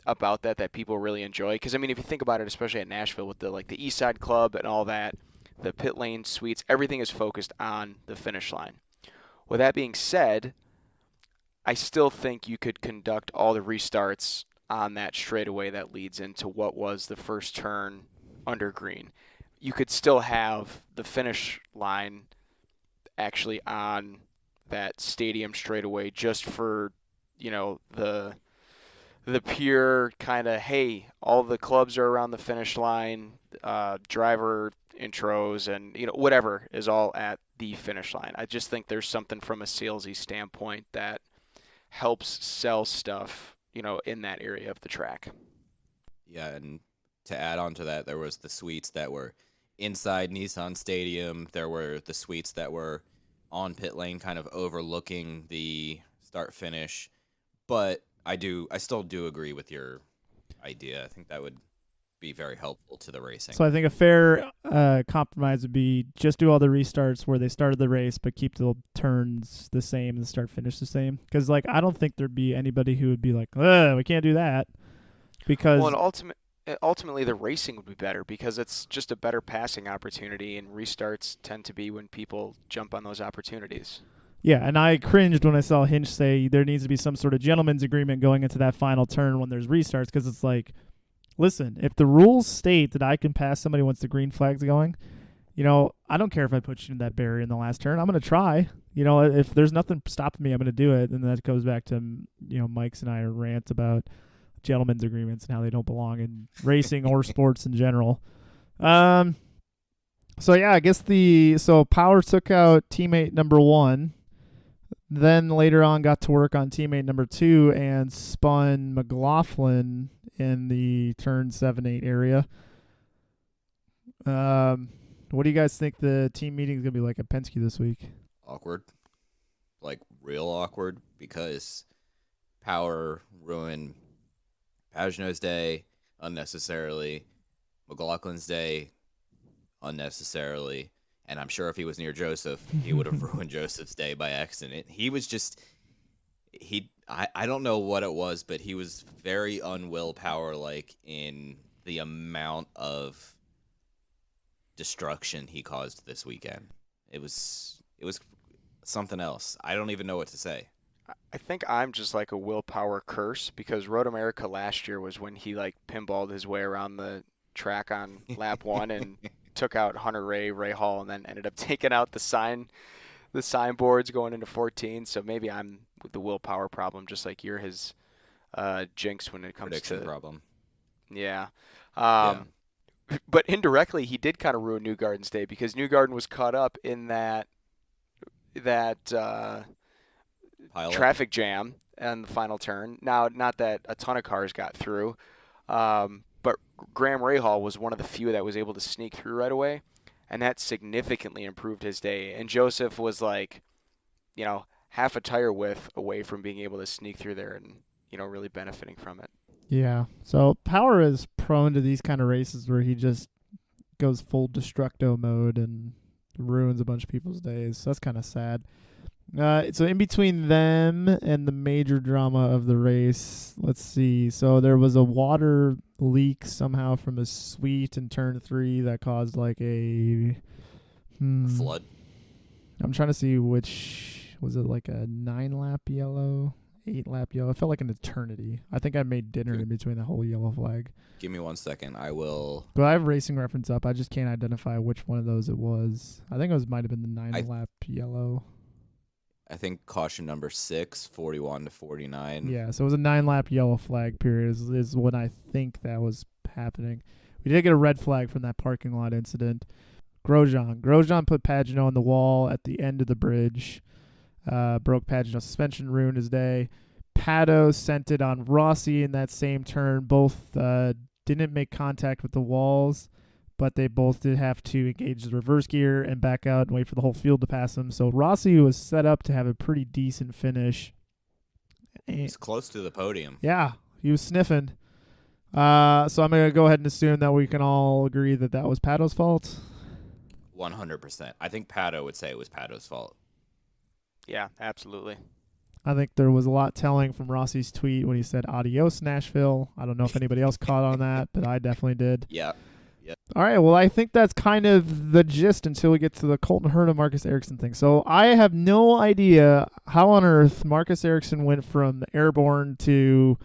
about that people really enjoy. Because, I mean, if you think about it, especially at Nashville with the East Side Club and all that, the pit lane suites, everything is focused on the finish line. With that being said, I still think you could conduct all the restarts on that straightaway that leads into what was the first turn under green. You could still have the finish line actually on that stadium straightaway just for, the pure kind of, hey, all the clubs are around the finish line, driver intros and, whatever is all at the finish line. I just think there's something from a salesy standpoint that helps sell stuff, in that area of the track. Yeah, and to add on to that, there was the suites that were inside Nissan Stadium. There were the suites that were on pit lane, kind of overlooking the start-finish. But I still do agree with your idea. I think that would be very helpful to the racing. So I think a fair compromise would be just do all the restarts where they started the race, but keep the turns the same and the start-finish the same. Because, I don't think there'd be anybody who would be like, we can't do that. Because ultimately the racing would be better because it's just a better passing opportunity, and restarts tend to be when people jump on those opportunities. Yeah, and I cringed when I saw Hinch say there needs to be some sort of gentleman's agreement going into that final turn when there's restarts, because it's like, listen, if the rules state that I can pass somebody once the green flag's going, I don't care if I put you in that barrier in the last turn. I'm going to try. If there's nothing stopping me, I'm going to do it. And that goes back to, Mike's and I rant about gentlemen's agreements and how they don't belong in racing or sports in general. So yeah, I guess Power took out teammate number 1, then later on got to work on teammate number 2 and spun McLaughlin in the turn 7-8 area. What do you guys think the team meeting is gonna be like at Penske this week? Awkward, like real awkward, because Power ruined Pagenaud's day unnecessarily, McLaughlin's day unnecessarily, and I'm sure if he was near Joseph, he would have ruined Joseph's day by accident. He was just I don't know what it was, but he was very unwillpower like in the amount of destruction he caused this weekend. It was something else. I don't even know what to say. I think I'm just like a willpower curse, because Road America last year was when he like pinballed his way around the track on lap 1 and took out Hunter Ray Hall, and then ended up taking out the signboards going into 14. So maybe I'm with the willpower problem, just like you're his jinx when it comes Prediction to problem. Yeah. Yeah. But indirectly, he did kind of ruin Newgarden's day, because Newgarden was caught up in that Pile up. traffic jam on the final turn. Now, not that a ton of cars got through, but Graham Rahal was one of the few that was able to sneak through right away, and that significantly improved his day. And Joseph was like, half a tire width away from being able to sneak through there and, really benefiting from it. Yeah. So Power is prone to these kind of races where he just goes full destructo mode and ruins a bunch of people's days. So that's kind of sad. So in between them and the major drama of the race, let's see. So there was a water leak somehow from a suite in turn 3 that caused like a Flood. I'm trying to see which was it, like a 9-lap yellow, 8-lap yellow. It felt like an eternity. I think I made dinner in between the whole yellow flag. Give me 1 second. I will. But I have racing reference up. I just can't identify which one of those it was. I think it might have been the 9-lap yellow. I think caution number 6, 41 to 49. Yeah, so it was a 9-lap yellow flag period is when I think that was happening. We did get a red flag from that parking lot incident. Grosjean put Pagenaud on the wall at the end of the bridge. Broke Pagenaud's suspension, ruined his day. Pato sent it on Rossi in that same turn. Both didn't make contact with the walls, but they both did have to engage the reverse gear and back out and wait for the whole field to pass him. So Rossi was set up to have a pretty decent finish. He's close to the podium. Yeah, he was sniffing. So I'm going to go ahead and assume that we can all agree that that was Pato's fault. 100%. I think Pato would say it was Pato's fault. Yeah, absolutely. I think there was a lot telling from Rossi's tweet when he said adios Nashville. I don't know if anybody else caught on that, but I definitely did. Yeah. All right, well, I think that's kind of the gist until we get to the Colton Herta, Marcus Ericsson thing. So I have no idea how on earth Marcus Ericsson went from airborne to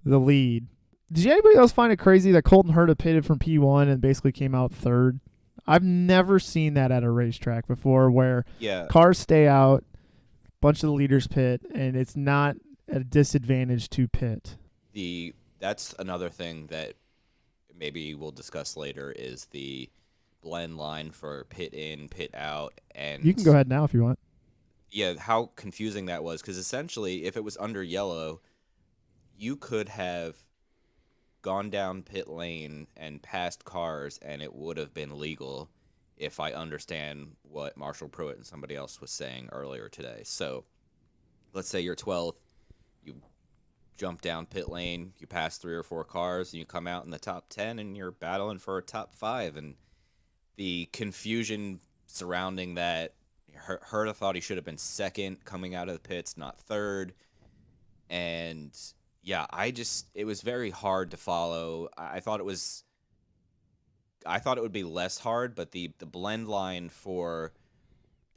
the lead. Did anybody else find it crazy that Colton Herta pitted from P1 and basically came out third? I've never seen that at a racetrack before, where cars stay out, bunch of the leaders pit, and it's not a disadvantage to pit. That's another thing that maybe we'll discuss later, is the blend line for pit in, pit out. And you can go ahead now if you want. Yeah, how confusing that was, because essentially if it was under yellow, you could have gone down pit lane and passed cars and it would have been legal, if I understand what Marshall Pruitt and somebody else was saying earlier today. So let's say you're 12th, you jump down pit lane, you pass 3 or 4 cars, and you come out in the top 10 and you're battling for a top 5. And the confusion surrounding that, Herta thought he should have been second coming out of the pits, not third. And yeah, it was very hard to follow. I thought it would be less hard, but the blend line for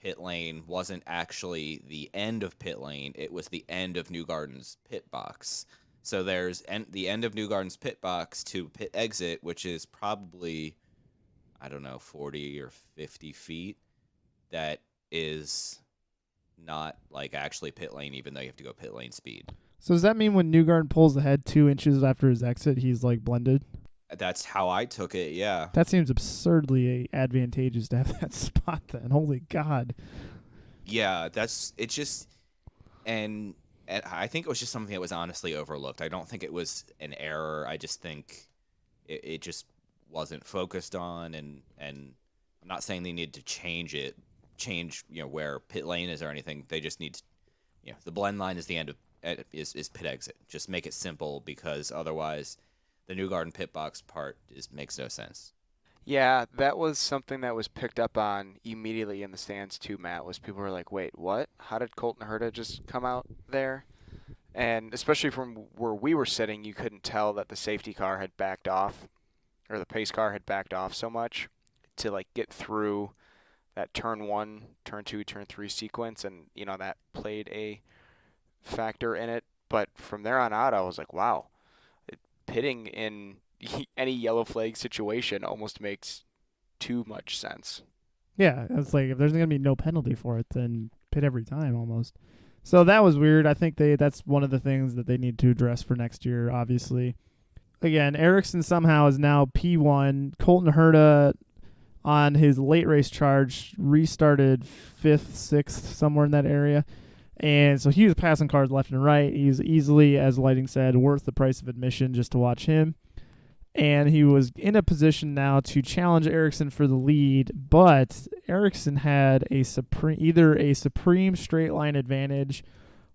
pit lane wasn't actually the end of pit lane. It was the end of Newgarden's pit box. So there's the end of Newgarden's pit box to pit exit, which is probably, 40 or 50 feet. That is not like actually pit lane, even though you have to go pit lane speed. So does that mean when Newgarden pulls ahead 2 inches after his exit, he's like blended? That's how I took it. Yeah. That seems absurdly advantageous to have that spot then. Holy God. Yeah, it's just and I think it was just something that was honestly overlooked. I don't think it was an error. I just think it just wasn't focused on, and I'm not saying they need to change where pit lane is or anything. They just need to, the blend line is the end of is pit exit. Just make it simple, because otherwise the New Garden pit box part makes no sense. Yeah, that was something that was picked up on immediately in the stands too, Matt, was people were like, wait, what? How did Colton Herta just come out there? And especially from where we were sitting, you couldn't tell that the safety car had backed off, or the pace car had backed off so much to like get through that turn 1, turn 2, turn 3 sequence, and that played a factor in it. But from there on out, I was like, wow, pitting in any yellow flag situation almost makes too much sense. Yeah, it's like if there's going to be no penalty for it, then pit every time almost. So that was weird. I think that's one of the things that they need to address for next year, obviously. Again, Ericsson somehow is now P1. Colton Herta, on his late race charge, restarted 5th, 6th, somewhere in that area. And so he was passing cars left and right. He's easily, as Lighting said, worth the price of admission just to watch him. And he was in a position now to challenge Ericsson for the lead, but Ericsson had either a supreme straight line advantage,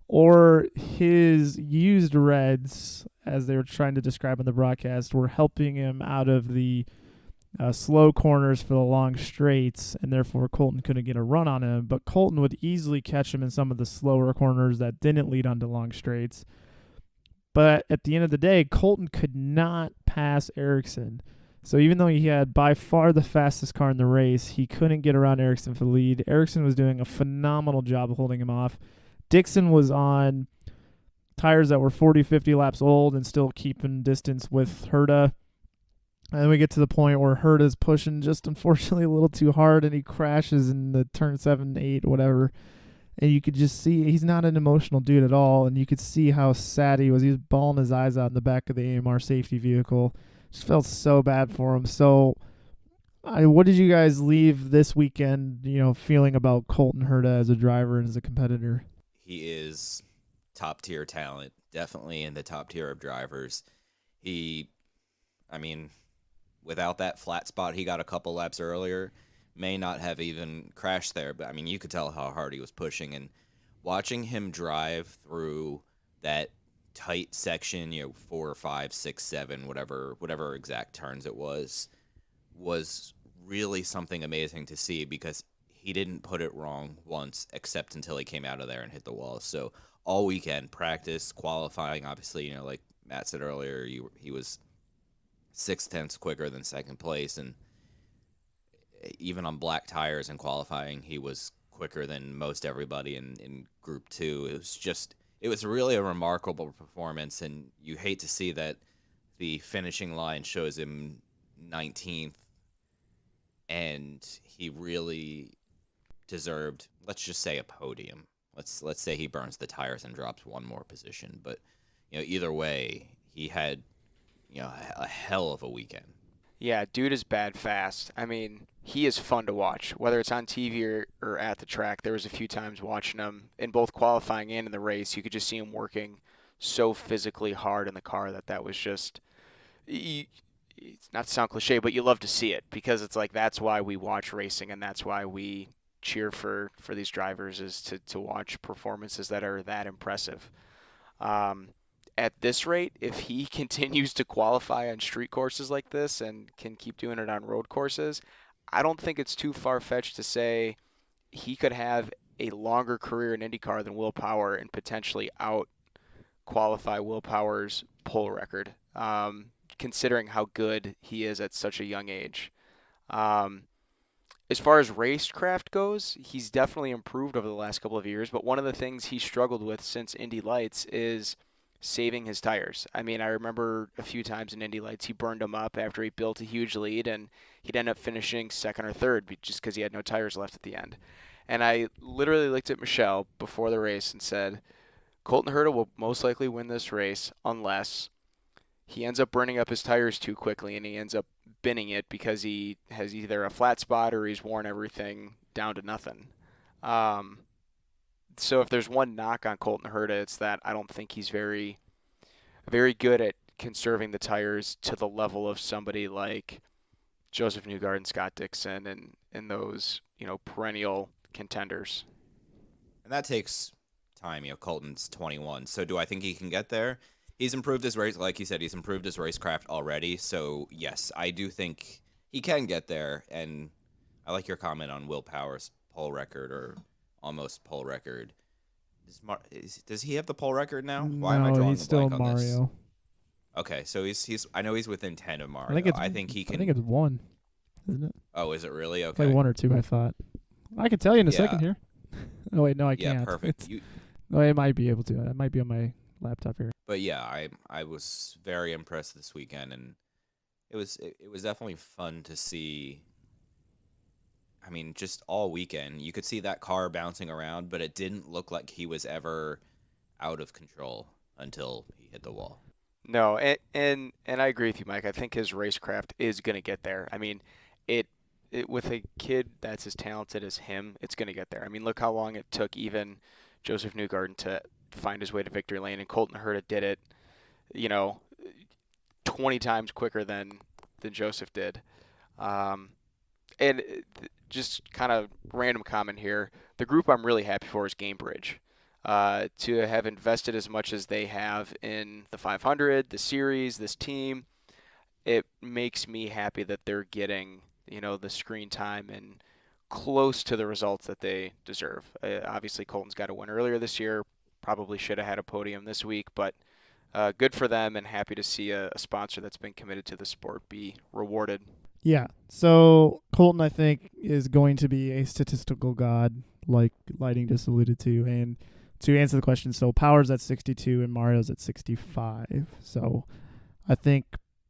or his used reds, as they were trying to describe in the broadcast, were helping him out of the slow corners for the long straights, and therefore Colton couldn't get a run on him. But Colton would easily catch him in some of the slower corners that didn't lead onto long straights. But at the end of the day, Colton could not pass Ericsson. So even though he had by far the fastest car in the race, he couldn't get around Ericsson for the lead. Ericsson was doing a phenomenal job of holding him off. Dixon was on tires that were 40, 50 laps old and still keeping distance with Herta. And then we get to the point where Herta's pushing just unfortunately a little too hard, and he crashes in the turn 7, 8, whatever. And you could just see he's not an emotional dude at all, and you could see how sad he was. He was bawling his eyes out in the back of the AMR safety vehicle. Just felt so bad for him. So, what did you guys leave this weekend, feeling about Colton Herta as a driver and as a competitor? He is top-tier talent, definitely in the top tier of drivers. Without that flat spot he got a couple laps earlier, may not have even crashed there, but you could tell how hard he was pushing, and watching him drive through that tight section, 4, 5, 6, 7, whatever exact turns it was really something amazing to see, because he didn't put it wrong once, except until he came out of there and hit the wall. So all weekend, practice, qualifying, obviously, like Matt said earlier, he was 6/10 quicker than second place, and even on black tires in qualifying, he was quicker than most everybody in Group 2. It was really a remarkable performance, and you hate to see that the finishing line shows him 19th, and he really deserved, let's just say, a podium. Let's say he burns the tires and drops one more position, but either way, he had a hell of a weekend. Yeah, dude is bad fast. He is fun to watch, whether it's on TV or at the track. There was a few times watching him in both qualifying and in the race. You could just see him working so physically hard in the car that was just, it's not to sound cliche, but you love to see it, because it's like that's why we watch racing, and that's why we cheer for these drivers, is to watch performances that are that impressive. At this rate, if he continues to qualify on street courses like this and can keep doing it on road courses, I don't think it's too far-fetched to say he could have a longer career in IndyCar than Will Power and potentially out-qualify Will Power's pole record, considering how good he is at such a young age. As far as racecraft goes, he's definitely improved over the last couple of years, but one of the things he struggled with since Indy Lights is saving his tires. I remember a few times in Indy Lights he burned them up after he built a huge lead, and he'd end up finishing second or third just because he had no tires left at the end. And I literally looked at Michelle before the race and said, Colton Herta will most likely win this race unless he ends up burning up his tires too quickly, and he ends up binning it because he has either a flat spot or he's worn everything down to nothing. So if there's one knock on Colton Herta, it's that I don't think he's very, very good at conserving the tires to the level of somebody like Joseph Newgarden and Scott Dixon and those, perennial contenders. And that takes time. Colton's 21. So do I think he can get there? He's improved his race, like you said, he's improved his racecraft already. So yes, I do think he can get there. And I like your comment on Will Power's pole record or almost pole record. Does he have the pole record now? Why am I drawing he's a still blank on this? Mario. Okay, so he's. I know he's within 10 of Mario. I think he can. I think it's 1, isn't it? Oh, is it really? It's Okay. like 1 or 2, I thought. I can tell you in a second here. Oh wait, no, I can't. Yeah, perfect. No, I might be able to. It might be on my laptop here. But yeah, I was very impressed this weekend, and it was definitely fun to see. I mean, just all weekend, you could see that car bouncing around, but it didn't look like he was ever out of control until he hit the wall. No, and I agree with you, Mike. I think his racecraft is going to get there. I mean, it with a kid that's as talented as him, it's going to get there. I mean, look how long it took even Joseph Newgarden to find his way to victory lane, and Colton Herta did it, 20 times quicker than Joseph did. And just kind of random comment here, the group I'm really happy for is Gamebridge. To have invested as much as they have in the 500, the series, this team, it makes me happy that they're getting, the screen time and close to the results that they deserve. Obviously, Colton's got a win earlier this year, probably should have had a podium this week, but good for them and happy to see a sponsor that's been committed to the sport be rewarded. Yeah. So Colton, I think, is going to be a statistical god, like Lighting just alluded to. And to answer the question, so Power's at 62 and Mario's at 65. So I think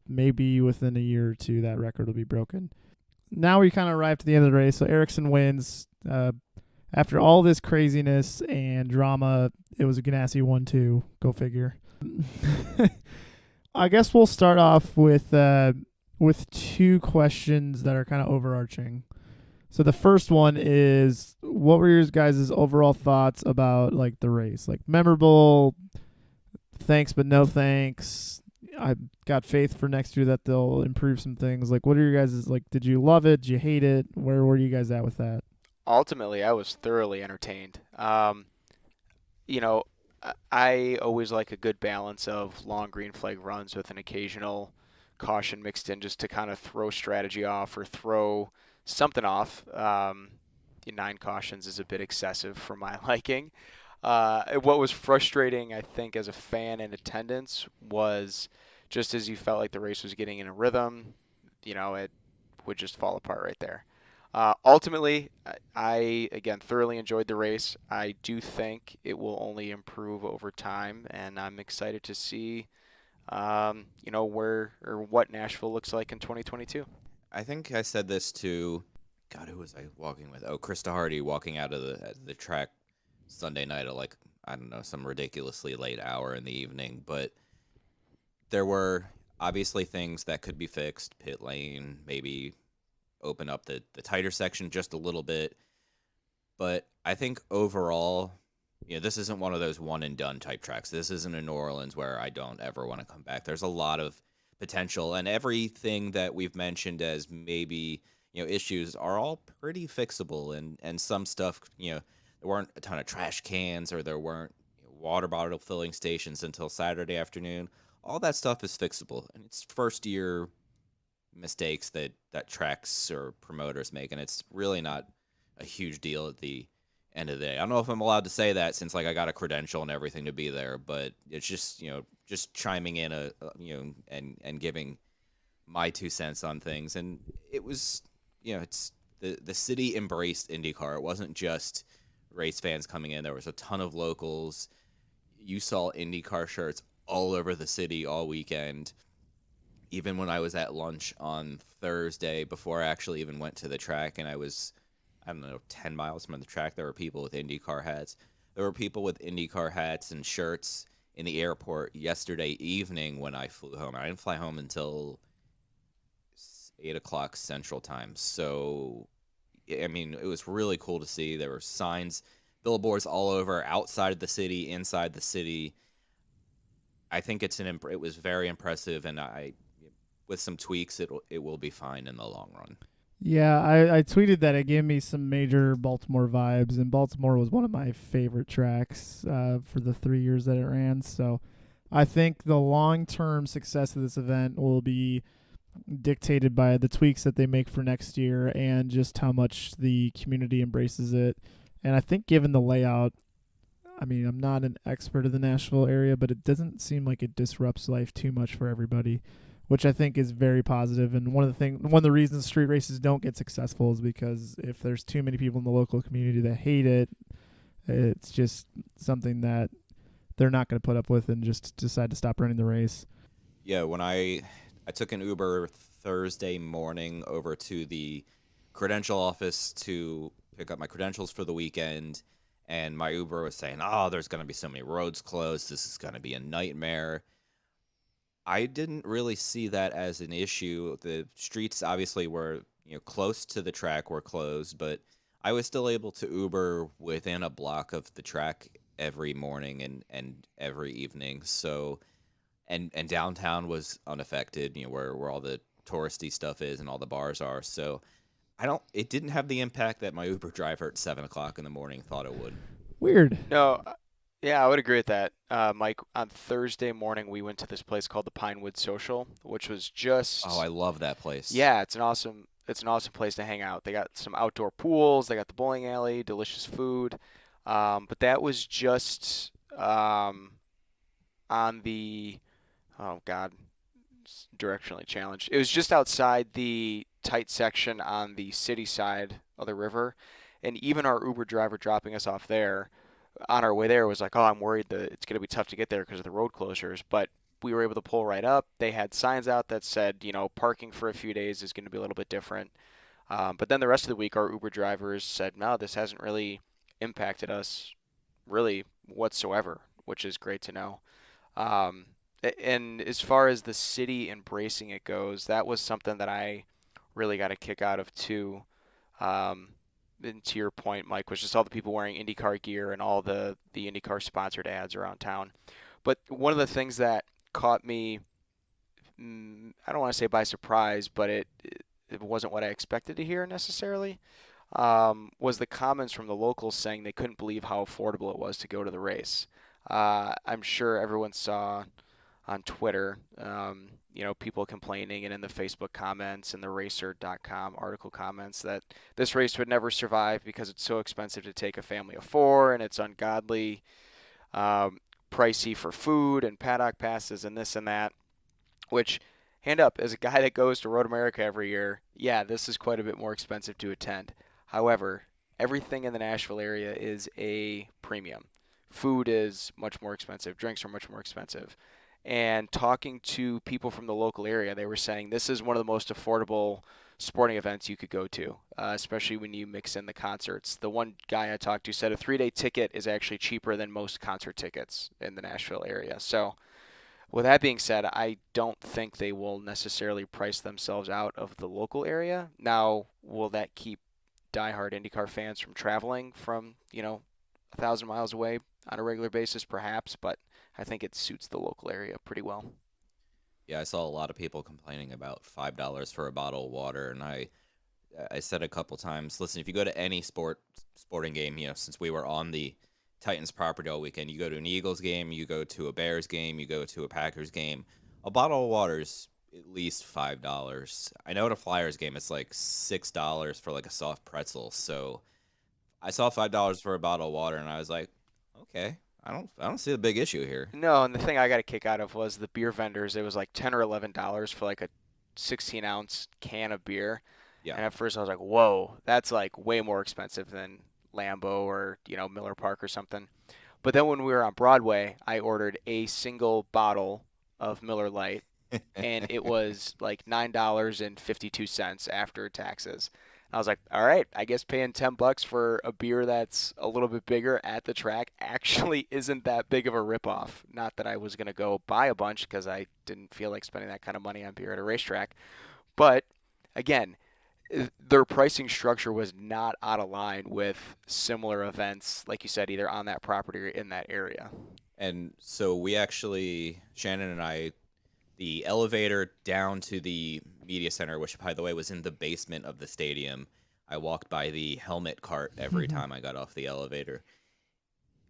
maybe within a year or two that record will be broken. Now we kind of arrived to the end of the race. So Ericsson wins. After all this craziness and drama, it was a Ganassi 1-2. Go figure. I guess we'll start off with 2 questions that are kind of overarching. So the first one is, what were your guys' overall thoughts about like the race? Like memorable, thanks but no thanks. I got faith for next year that they'll improve some things. Like, what are your guys' like? Did you love it? Did you hate it? Where were you guys at with that? Ultimately, I was thoroughly entertained. I always like a good balance of long green flag runs with an occasional caution mixed in just to kind of throw strategy off or throw something off. 9 cautions is a bit excessive for my liking. What was frustrating, I think, as a fan in attendance was just as you felt like the race was getting in a rhythm, it would just fall apart right there. Ultimately, I, again, thoroughly enjoyed the race. I do think it will only improve over time, and I'm excited to see where or what Nashville looks like in 2022. I think I said this to, God, who was I walking with? Oh, Krista Hardy walking out of the track Sunday night at like, I don't know, some ridiculously late hour in the evening. But there were obviously things that could be fixed. Pit lane, maybe open up the tighter section just a little bit. But I think overall, this isn't one of those one and done type tracks. This isn't in New Orleans where I don't ever want to come back. There's a lot of potential, and everything that we've mentioned as maybe, issues are all pretty fixable, and some stuff, there weren't a ton of trash cans or there weren't water bottle filling stations until Saturday afternoon. All that stuff is fixable, and it's first year mistakes that tracks or promoters make, and it's really not a huge deal at the end of the day. I don't know if I'm allowed to say that since like I got a credential and everything to be there, but it's just just chiming in and giving my 2 cents on things. And it was it's the city embraced IndyCar. It wasn't just race fans coming in. There was a ton of locals. You saw IndyCar shirts all over the city all weekend. Even when I was at lunch on Thursday before I actually even went to the track, and I was, 10 miles from the track, there were people with IndyCar hats. There were people with IndyCar hats and shirts in the airport yesterday evening when I flew home. I didn't fly home until 8 o'clock Central Time. So, I mean, it was really cool to see. There were signs, billboards all over, outside of the city, inside the city. I think it was very impressive, and with some tweaks, it will be fine in the long run. Yeah, I tweeted that it gave me some major Baltimore vibes, and Baltimore was one of my favorite tracks for the 3 years that it ran. So I think the long-term success of this event will be dictated by the tweaks that they make for next year and just how much the community embraces it. And I think given the layout, I mean, I'm not an expert of the Nashville area, but it doesn't seem like it disrupts life too much for everybody, which I think is very positive. And one of the reasons street races don't get successful is because if there's too many people in the local community that hate it, it's just something that they're not going to put up with and just decide to stop running the race. Yeah, when I took an Uber Thursday morning over to the credential office to pick up my credentials for the weekend, and my Uber was saying, "Oh, there's going to be so many roads closed. This is going to be a nightmare." I didn't really see that as an issue. The streets obviously were, close to the track were closed, but I was still able to Uber within a block of the track every morning and every evening. So, and downtown was unaffected, where all the touristy stuff is and all the bars are. So it didn't have the impact that my Uber driver at 7 o'clock in the morning thought it would. Weird. No, yeah, I would agree with that. Mike, on Thursday morning, we went to this place called the Pinewood Social, which was just... Oh, I love that place. Yeah, it's an awesome place to hang out. They got some outdoor pools, they got the bowling alley, delicious food. But that was just on the... Oh, God. Directionally challenged. It was just outside the tight section on the city side of the river. And even our Uber driver dropping us off there, on our way there, was like, "Oh, I'm worried that it's going to be tough to get there because of the road closures." But we were able to pull right up. They had signs out that said, parking for a few days is going to be a little bit different. But then the rest of the week, our Uber drivers said, "No, this hasn't really impacted us really whatsoever," which is great to know. And as far as the city embracing it goes, that was something that I really got a kick out of too. And to your point, Mike, was just all the people wearing IndyCar gear and all the IndyCar sponsored ads around town. But one of the things that caught me, I don't want to say by surprise, but it wasn't what I expected to hear necessarily, was the comments from the locals saying they couldn't believe how affordable it was to go to the race. I'm sure everyone saw on Twitter, people complaining, and in the Facebook comments and the racer.com article comments, that this race would never survive because it's so expensive to take a family of four, and it's ungodly pricey for food and paddock passes and this and that, which, hand up, as a guy that goes to Road America every year, yeah, this is quite a bit more expensive to attend. However, everything in the Nashville area is a premium. Food is much more expensive. Drinks are much more expensive. And talking to people from the local area, they were saying this is one of the most affordable sporting events you could go to, especially when you mix in the concerts. The one guy I talked to said a 3-day ticket is actually cheaper than most concert tickets in the Nashville area. So with that being said, I don't think they will necessarily price themselves out of the local area. Now, will that keep diehard IndyCar fans from traveling from, 1,000 miles away on a regular basis? Perhaps, but I think it suits the local area pretty well. Yeah, I saw a lot of people complaining about $5 for a bottle of water, and I said a couple times, listen, if you go to any sporting game, since we were on the Titans property all weekend, you go to an Eagles game, you go to a Bears game, you go to a Packers game, a bottle of water is at least $5. I know at a Flyers game it's like $6 for like a soft pretzel. So I saw $5 for a bottle of water, and I was like, okay, I don't see a big issue here. No, and the thing I got a kick out of was the beer vendors. It was like $10 or $11 for like a 16-ounce can of beer. Yeah. And at first I was like, whoa, that's like way more expensive than Lambeau or, Miller Park or something. But then when we were on Broadway, I ordered a single bottle of Miller Lite, and it was like $9.52 after taxes. I was like, all right, I guess paying $10 for a beer that's a little bit bigger at the track actually isn't that big of a ripoff. Not that I was going to go buy a bunch because I didn't feel like spending that kind of money on beer at a racetrack. But again, their pricing structure was not out of line with similar events, like you said, either on that property or in that area. And so we actually, Shannon and I, the elevator down to the media center, which, by the way, was in the basement of the stadium. I walked by the helmet cart every time I got off the elevator.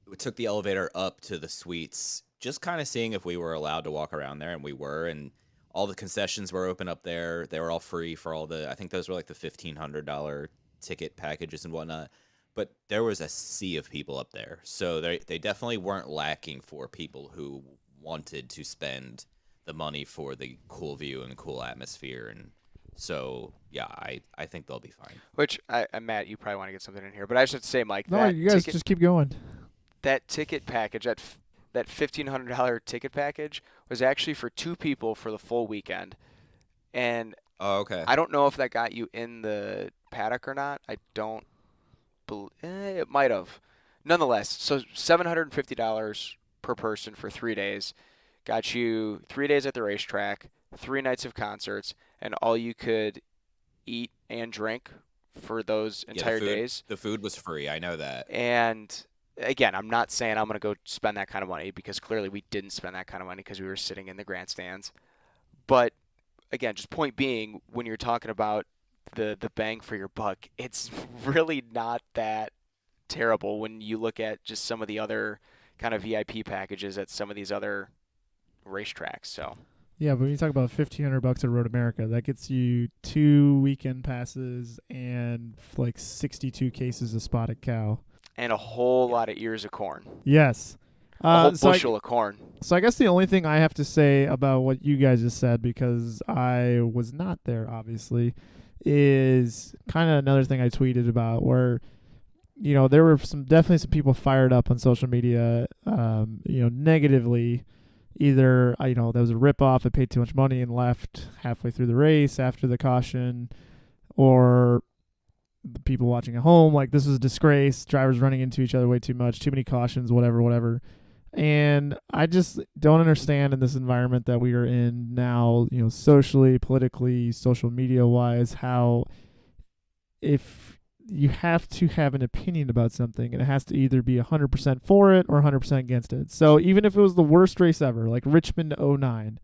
We took the elevator up to the suites, just kind of seeing if we were allowed to walk around there, and we were. And all the concessions were open up there. They were all free for all the, I think those were like the $1,500 ticket packages and whatnot. But there was a sea of people up there. So they definitely weren't lacking for people who wanted to spend the money for the cool view and cool atmosphere. And so, yeah, I think they'll be fine. Which, Matt, you probably want to get something in here. But I should say, Mike, No, that you guys just keep going. that ticket package, that $1,500 ticket package was actually for 2 people for the full weekend. And okay. I don't know if that got you in the paddock or not. I don't it might have. Nonetheless, so $750 per person for 3 days got you 3 days at the racetrack, 3 nights of concerts, and all you could eat and drink for those entire days. The food was free. I know that. And again, I'm not saying I'm going to go spend that kind of money because clearly we didn't spend that kind of money because we were sitting in the grandstands. But again, just point being, when you're talking about the bang for your buck, it's really not that terrible when you look at just some of the other kind of VIP packages at some of these other racetracks. So Yeah, but when you talk about $1,500 at Road America, that gets you 2 weekend passes and like 62 cases of spotted cow. and a whole lot of ears of corn. Yes. A whole bushel of corn. So I guess the only thing I have to say about what you guys just said, because I was not there, obviously, is kind of another thing I tweeted about where, you know, there were definitely some people fired up on social media, negatively. Either, there was a ripoff, I paid too much money and left halfway through the race after the caution, or the people watching at home, like, this was a disgrace, drivers running into each other way too much, too many cautions, whatever. And I just don't understand in this environment that we are in now, socially, politically, social media-wise, how if you have to have an opinion about something, and it has to either be 100% for it or 100% against it. So even if it was the worst race ever, like Richmond 09,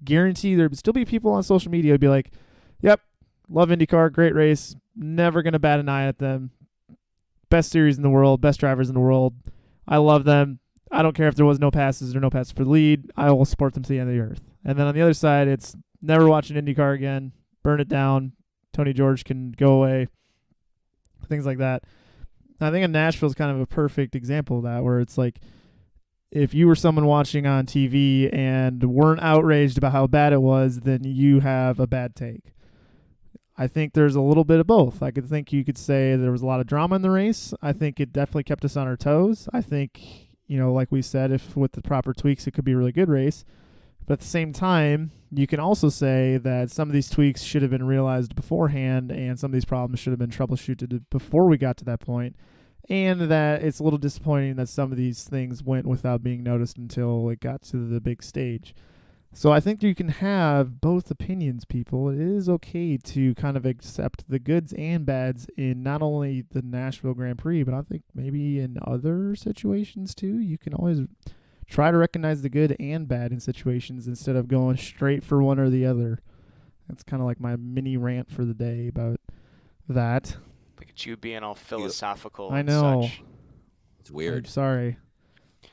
guarantee there would still be people on social media who'd be like, yep, love IndyCar, great race, never going to bat an eye at them, best series in the world, best drivers in the world, I love them. I don't care if there was no passes or no passes for the lead. I will support them to the end of the earth. And then on the other side, it's never watching IndyCar again. Burn it down. Tony George can go away. Things like that. I think Nashville is kind of a perfect example of that, where it's like, if you were someone watching on TV and weren't outraged about how bad it was, then you have a bad take. I think there's a little bit of both. I could think you could say there was a lot of drama in the race. I think it definitely kept us on our toes. I think, like we said, if with the proper tweaks, it could be a really good race. But at the same time, you can also say that some of these tweaks should have been realized beforehand, and some of these problems should have been troubleshooted before we got to that point, and that it's a little disappointing that some of these things went without being noticed until it got to the big stage. So I think you can have both opinions, people. It is okay to kind of accept the goods and bads in not only the Nashville Grand Prix, but I think maybe in other situations too. You can always try to recognize the good and bad in situations instead of going straight for one or the other. That's kind of like my mini rant for the day about that. Look at you being all philosophical. I know. And such. It's weird. I'm sorry.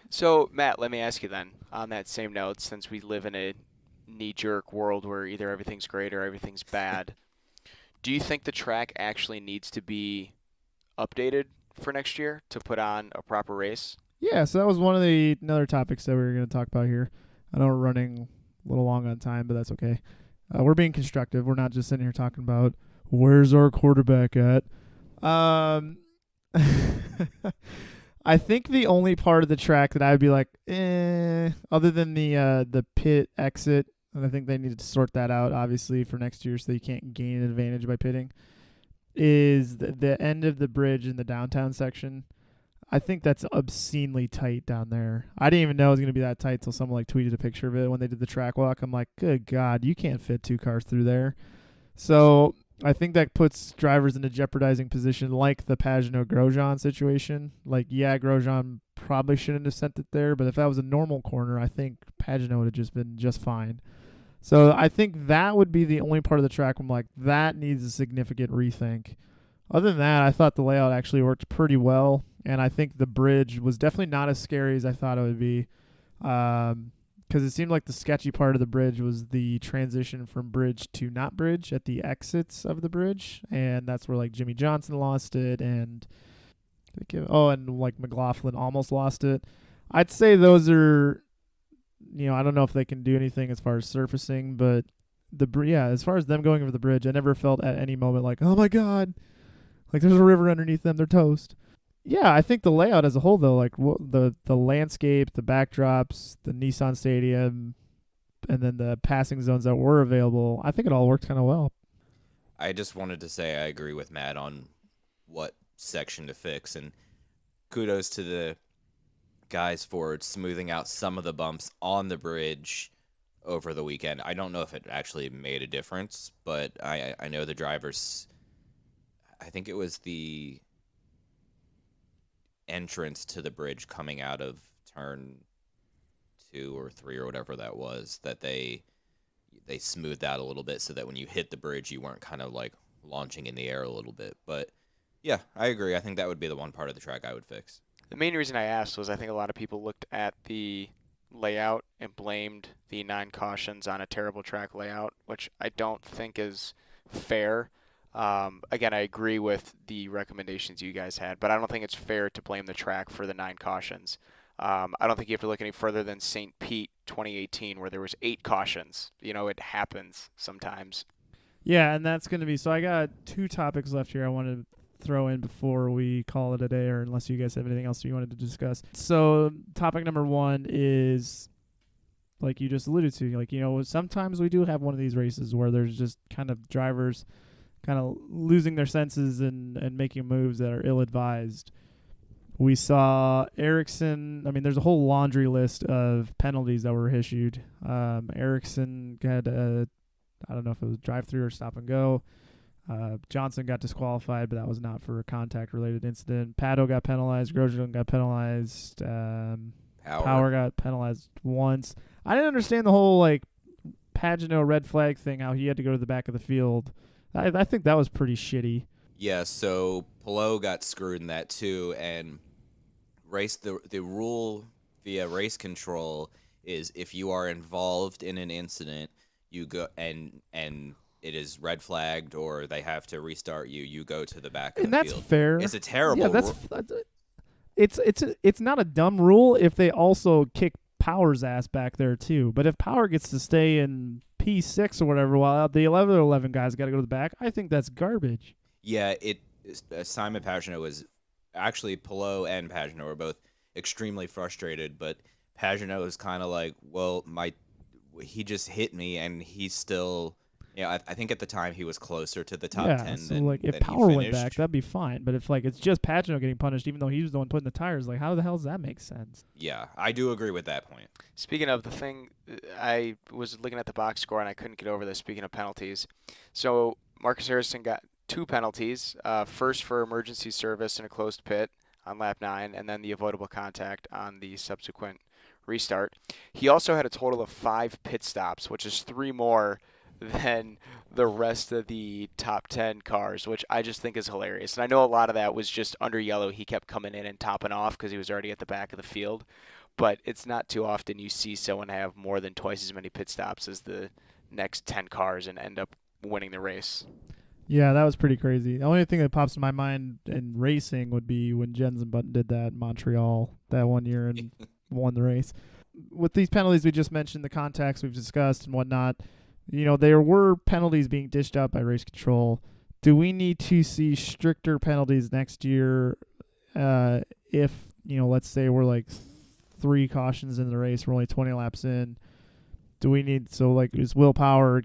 So, Matt, let me ask you then, on that same note, since we live in a knee-jerk world where either everything's great or everything's bad, do you think the track actually needs to be updated for next year to put on a proper race? Yeah, so that was one of the other topics that we were going to talk about here. I know we're running a little long on time, but that's okay. We're being constructive. We're not just sitting here talking about where's our quarterback at. I think the only part of the track that I would be like, other than the pit exit, and I think they need to sort that out, obviously, for next year, so you can't gain an advantage by pitting, is the end of the bridge in the downtown section. I think that's obscenely tight down there. I didn't even know it was going to be that tight till someone like tweeted a picture of it when they did the track walk. I'm like, good God, you can't fit 2 cars through there. So I think that puts drivers in a jeopardizing position like the Pagenaud-Grosjean situation. Like, yeah, Grosjean probably shouldn't have sent it there, but if that was a normal corner, I think Pagenaud would have just been just fine. So I think that would be the only part of the track where I'm like, that needs a significant rethink. Other than that, I thought the layout actually worked pretty well, and I think the bridge was definitely not as scary as I thought it would be, because it seemed like the sketchy part of the bridge was the transition from bridge to not bridge at the exits of the bridge, and that's where like Jimmy Johnson lost it, and like McLaughlin almost lost it. I'd say those are, I don't know if they can do anything as far as surfacing, but as far as them going over the bridge, I never felt at any moment like, oh my God, like there's a river underneath them, they're toast. Yeah, I think the layout as a whole, though, like the landscape, the backdrops, the Nissan Stadium, and then the passing zones that were available, I think it all worked kind of well. I just wanted to say I agree with Matt on what section to fix, and kudos to the guys for smoothing out some of the bumps on the bridge over the weekend. I don't know if it actually made a difference, but I know the drivers, I think it was the entrance to the bridge coming out of turn 2 or 3 or whatever that was, that they smoothed out a little bit so that when you hit the bridge you weren't kind of like launching in the air a little bit. But yeah, I agree. I think that would be the one part of the track I would fix. The main reason I asked was I think a lot of people looked at the layout and blamed the 9 cautions on a terrible track layout, which I don't think is fair. Again, I agree with the recommendations you guys had, but I don't think it's fair to blame the track for the 9 cautions. I don't think you have to look any further than St. Pete 2018, where there was 8 cautions. It happens sometimes. Yeah, and that's going to be, so I got 2 topics left here I wanted to throw in before we call it a day, or unless you guys have anything else you wanted to discuss. So topic number 1 is, like you just alluded to, like, sometimes we do have one of these races where there's just kind of drivers kind of losing their senses and making moves that are ill-advised. We saw Ericsson. I mean, there's a whole laundry list of penalties that were issued. Ericsson had I don't know if it was drive-through or stop and go. Johnson got disqualified, but that was not for a contact-related incident. Pato got penalized. Grosjean got penalized. Power got penalized once. I didn't understand the whole like Pagenaud red flag thing, how he had to go to the back of the field. I think that was pretty shitty. Yeah, so Palou got screwed in that too, and the rule via race control is if you are involved in an incident, you go and it is red flagged or they have to restart you go to the back of the field. And that's fair. It's a terrible rule. It's not a dumb rule if they also kick Power's ass back there too. But if Power gets to stay in P6 or whatever while the 11 guys got to go to the back, I think that's garbage. Yeah, Simon Pagenaud was actually, Palou and Pagenaud were both extremely frustrated, but Pagenaud was kind of like, well, he just hit me, and he's still, I think at the time he was closer to the top 10 so than like if than Power he went finished. back, that'd be fine. But if like it's just Pagenaud getting punished, even though he was the one putting the tires, like how the hell does that make sense? Yeah, I do agree with that point. Speaking of the thing, I was looking at the box score and I couldn't get over this. Speaking of penalties, so Marcus Harrison got 2 penalties. First for emergency service in a closed pit on lap 9, and then the avoidable contact on the subsequent restart. He also had a total of 5 pit stops, which is 3 more than the rest of the top 10 cars, which I just think is hilarious. And I know a lot of that was just under yellow. He kept coming in and topping off because he was already at the back of the field. But it's not too often you see someone have more than twice as many pit stops as the next 10 cars and end up winning the race. Yeah, that was pretty crazy. The only thing that pops in my mind in racing would be when Jensen Button did that in Montreal that one year and won the race. With these penalties we just mentioned, the contacts we've discussed and whatnot, there were penalties being dished out by race control. Do we need to see stricter penalties next year if, let's say we're like 3 cautions in the race, we're only 20 laps in? Do we need, is Will Power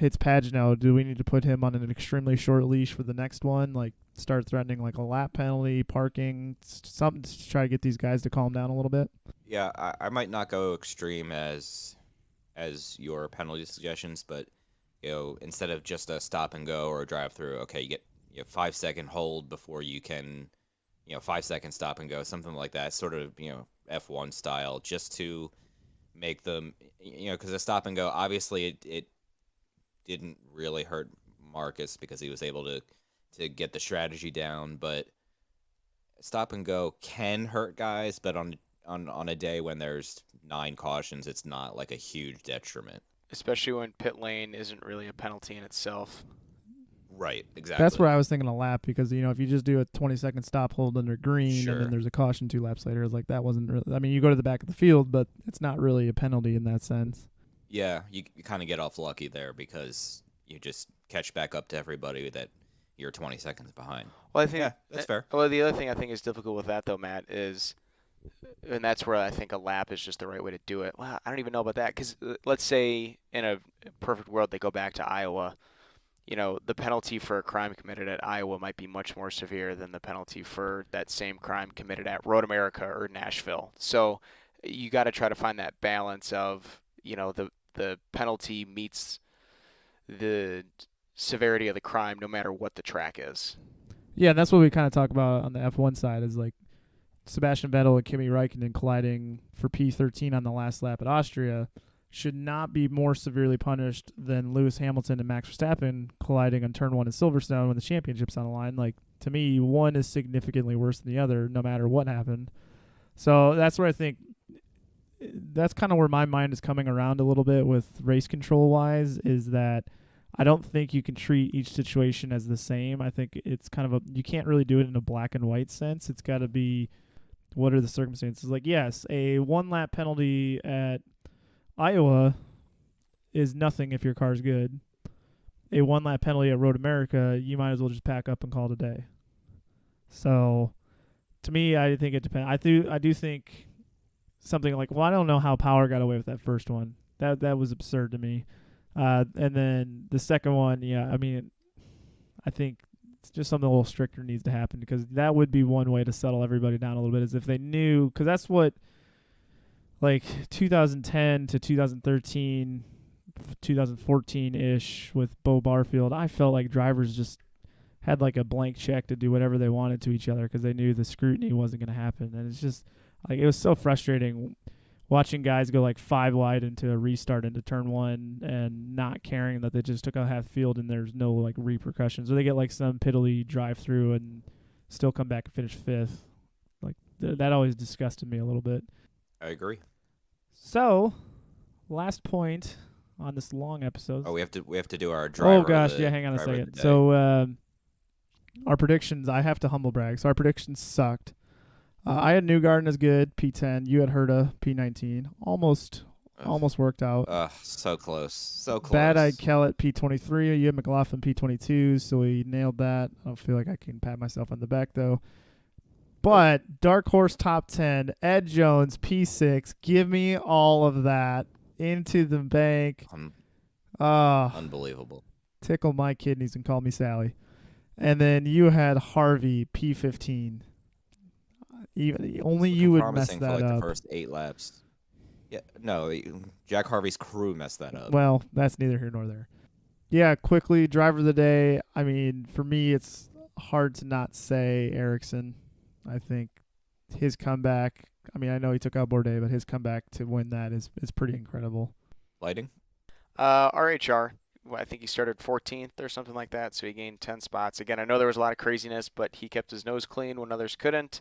hits Pagenaud, do we need to put him on an extremely short leash for the next one? Like start threatening like a lap penalty, parking, something to try to get these guys to calm down a little bit? Yeah, I might not go extreme as your penalty suggestions, but instead of just a stop and go or a drive through, okay, you get 5-second hold before you can 5-second stop and go, something like that, sort of F1 style, just to make them because a stop and go, obviously it didn't really hurt Marcus because he was able to get the strategy down, but stop and go can hurt guys, but on a day when there's 9 cautions, it's not like a huge detriment. Especially when pit lane isn't really a penalty in itself. Right, exactly. That's where I was thinking a lap because, if you just do a 20-second stop hold under green Sure. and then there's a caution 2 laps later, it's like that wasn't really – I mean, you go to the back of the field, but it's not really a penalty in that sense. Yeah, you kind of get off lucky there because you just catch back up to everybody that you're 20 seconds behind. Well, I think Yeah, that's fair. Well, the other thing I think is difficult with that, though, Matt, is – and that's where I think a lap is just the right way to do it. Well, I don't even know about that because let's say in a perfect world they go back to Iowa. The penalty for a crime committed at Iowa might be much more severe than the penalty for that same crime committed at Road America or Nashville. So you got to try to find that balance of, the penalty meets the severity of the crime no matter what the track is. Yeah, and that's what we kind of talk about on the F1 side is like Sebastian Vettel and Kimi Räikkönen colliding for P13 on the last lap at Austria should not be more severely punished than Lewis Hamilton and Max Verstappen colliding on turn 1 in Silverstone when the championship's on the line. Like, to me, one is significantly worse than the other, no matter what happened. So that's where I think that's kind of where my mind is coming around a little bit with race control-wise, is that I don't think you can treat each situation as the same. I think it's kind of you can't really do it in a black and white sense. It's got to be, what are the circumstances? Like, yes, a 1-lap penalty at Iowa is nothing if your car's good. A 1-lap penalty at Road America, you might as well just pack up and call it a day. So, to me, I think it depends. I do think something like, well, I don't know how Power got away with that first one. That was absurd to me. And then the second one, yeah, I mean, I think it's just something a little stricter needs to happen because that would be one way to settle everybody down a little bit, is if they knew, because that's what, like 2010 to 2013, 2014-ish with Bo Barfield, I felt like drivers just had like a blank check to do whatever they wanted to each other because they knew the scrutiny wasn't going to happen. And it's just like, it was so frustrating watching guys go like 5 wide into a restart into turn 1 and not caring that they just took out half the field and there's no like repercussions, or they get like some piddly drive through and still come back and finish 5th. Like that always disgusted me a little bit. I agree. So, last point on this long episode. Oh, we have to do our driver. Oh gosh, yeah. Hang on a second. So, our predictions. I have to humble brag. So our predictions sucked. I had Newgarden as good, P10. You had Herta, P19. Almost worked out. So close. So close. Bad-eyed Kellett, P23. You had McLaughlin, P22. So we nailed that. I don't feel like I can pat myself on the back though. But dark horse top 10, Ed Jones, P6. Give me all of that into the bank. Unbelievable. Tickle my kidneys and call me Sally. And then you had Harvey, P15. Only you would mess that for like up. The first 8 laps. Yeah, no, Jack Harvey's crew messed that up. Well, that's neither here nor there. Yeah, quickly, driver of the day. I mean, for me, it's hard to not say Ericsson. I think his comeback, I mean, I know he took out Bourdais, but his comeback to win that is pretty incredible. Lighting? RHR. I think he started 14th or something like that, so he gained 10 spots. Again, I know there was a lot of craziness, but he kept his nose clean when others couldn't.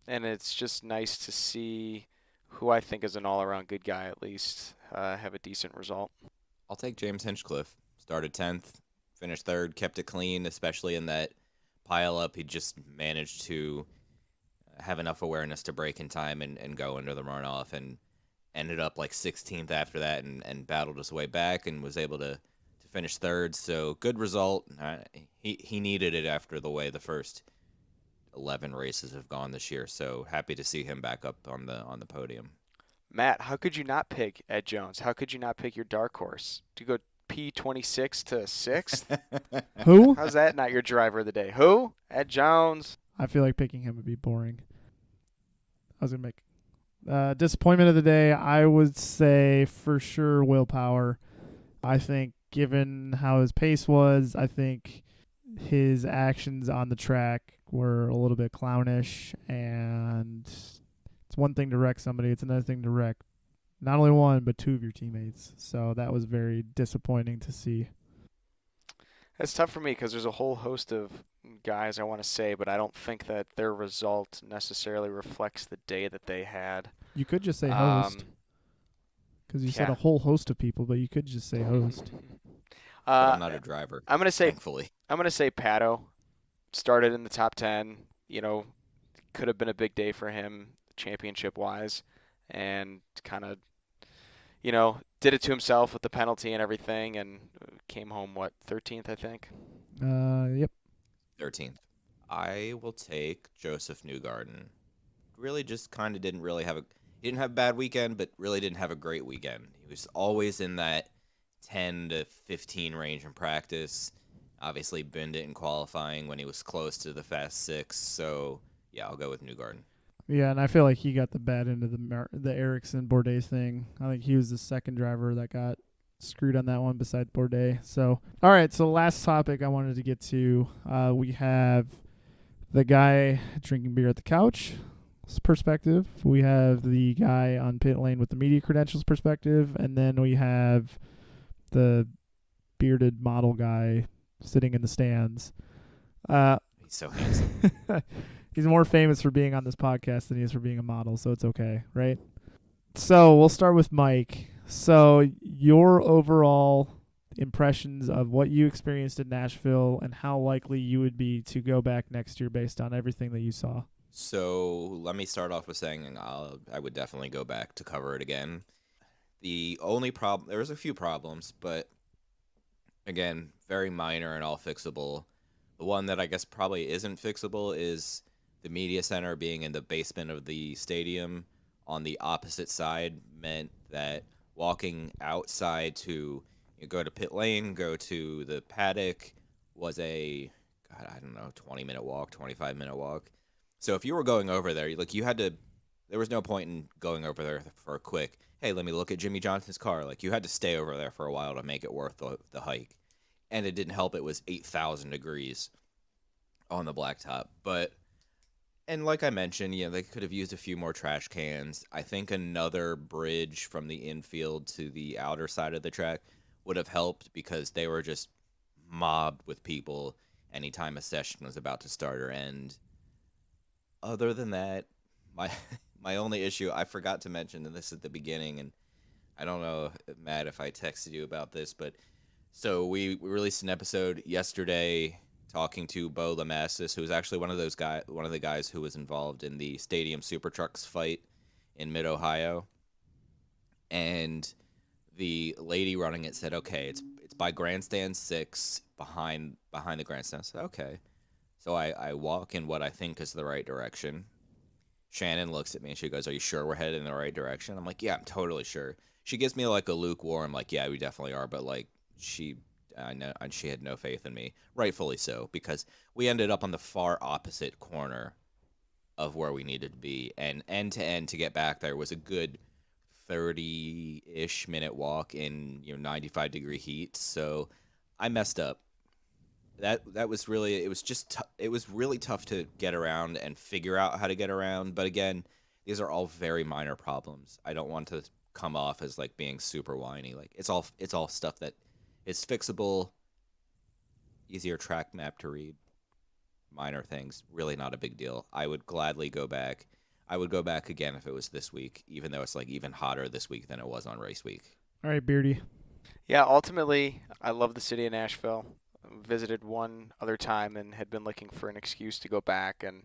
And it's just nice to see who I think is an all-around good guy at least have a decent result. I'll take James Hinchcliffe. Started 10th, finished 3rd, kept it clean, especially in that pile-up. He just managed to have enough awareness to break in time and go into the runoff, and ended up like 16th after that and battled his way back and was able to finish 3rd. So good result. He needed it after the way the first 11 races have gone this year. So happy to see him back up on the podium. Matt, how could you not pick Ed Jones? How could you not pick your dark horse to go P26 to 6th. Who? How's that not your driver of the day? Who? Ed Jones. I feel like picking him would be boring. I was going to make disappointment of the day. I would say for sure willpower. I think given how his pace was, I think his actions on the track were a little bit clownish, and it's one thing to wreck somebody, it's another thing to wreck not only one but two of your teammates. So that was very disappointing to see. It's tough for me because there's a whole host of guys I want to say, but I don't think that their result necessarily reflects the day that they had. You could just say host, because you said a whole host of people, but you could just say host. But I'm not a driver. I'm gonna say, thankfully. I'm gonna say Pato started in the top 10. You know, could have been a big day for him championship wise, and kind of, you know, did it to himself with the penalty and everything, and came home 13th, I think. Yep. 13th. I will take Joseph Newgarden. Really, just kind of didn't have a bad weekend, but really didn't have a great weekend. He was always in that 10 to 15 range in practice. Obviously, binned it in qualifying when he was close to the Fast Six. So, yeah, I'll go with Newgarden. Yeah, and I feel like he got the bad end of the Ericsson Bourdais thing. I think he was the second driver that got screwed on that one besides Bourdais. So, all right, so last topic I wanted to get to, we have the guy drinking beer at the couch perspective. We have the guy on pit lane with the media credentials perspective, and then we have the bearded model guy sitting in the stands. He's so handsome. He's more famous for being on this podcast than he is for being a model, so it's okay, right? So we'll start with Mike. So your overall impressions of what you experienced in Nashville and how likely you would be to go back next year based on everything that you saw. So let me start off with saying I would definitely go back to cover it again. The only problem, there was a few problems, but again, very minor and all fixable. The one that I guess probably isn't fixable is the media center being in the basement of the stadium on the opposite side meant that walking outside to go to pit lane, go to the paddock was a, 20-minute walk, 25-minute walk. So if you were going over there, there was no point in going over there for a quick, hey, let me look at Jimmy Johnson's car. You had to stay over there for a while to make it worth the hike. And it didn't help it was 8,000 degrees on the blacktop. And like I mentioned, they could have used a few more trash cans. I think another bridge from the infield to the outer side of the track would have helped because they were just mobbed with people anytime a session was about to start or end. Other than that, my only issue, I forgot to mention this at the beginning, and I don't know, Matt, if I texted you about this, but so we released an episode yesterday talking to Bo Lamassis, who was actually one of the guys who was involved in the Stadium Super Trucks fight in Mid-Ohio. And the lady running it said, okay, it's by grandstand 6 behind the grandstand. I said, okay. So I walk in what I think is the right direction. Shannon looks at me and she goes, are you sure we're headed in the right direction? I'm like, yeah, I'm totally sure. She gives me a lukewarm, yeah, we definitely are, but she had no faith in me, rightfully so, because we ended up on the far opposite corner of where we needed to be, and end to end to get back there was a good 30-ish minute walk in 95-degree heat. So I messed up. That was really, it was really tough to get around and figure out how to get around. But again, these are all very minor problems. I don't want to come off as being super whiny. It's all stuff that is fixable, easier track map to read, minor things, really not a big deal. I would gladly go back. I would go back again if it was this week, even though it's even hotter this week than it was on race week. All right, Beardy. Yeah, ultimately, I love the city of Nashville. Visited one other time and had been looking for an excuse to go back, and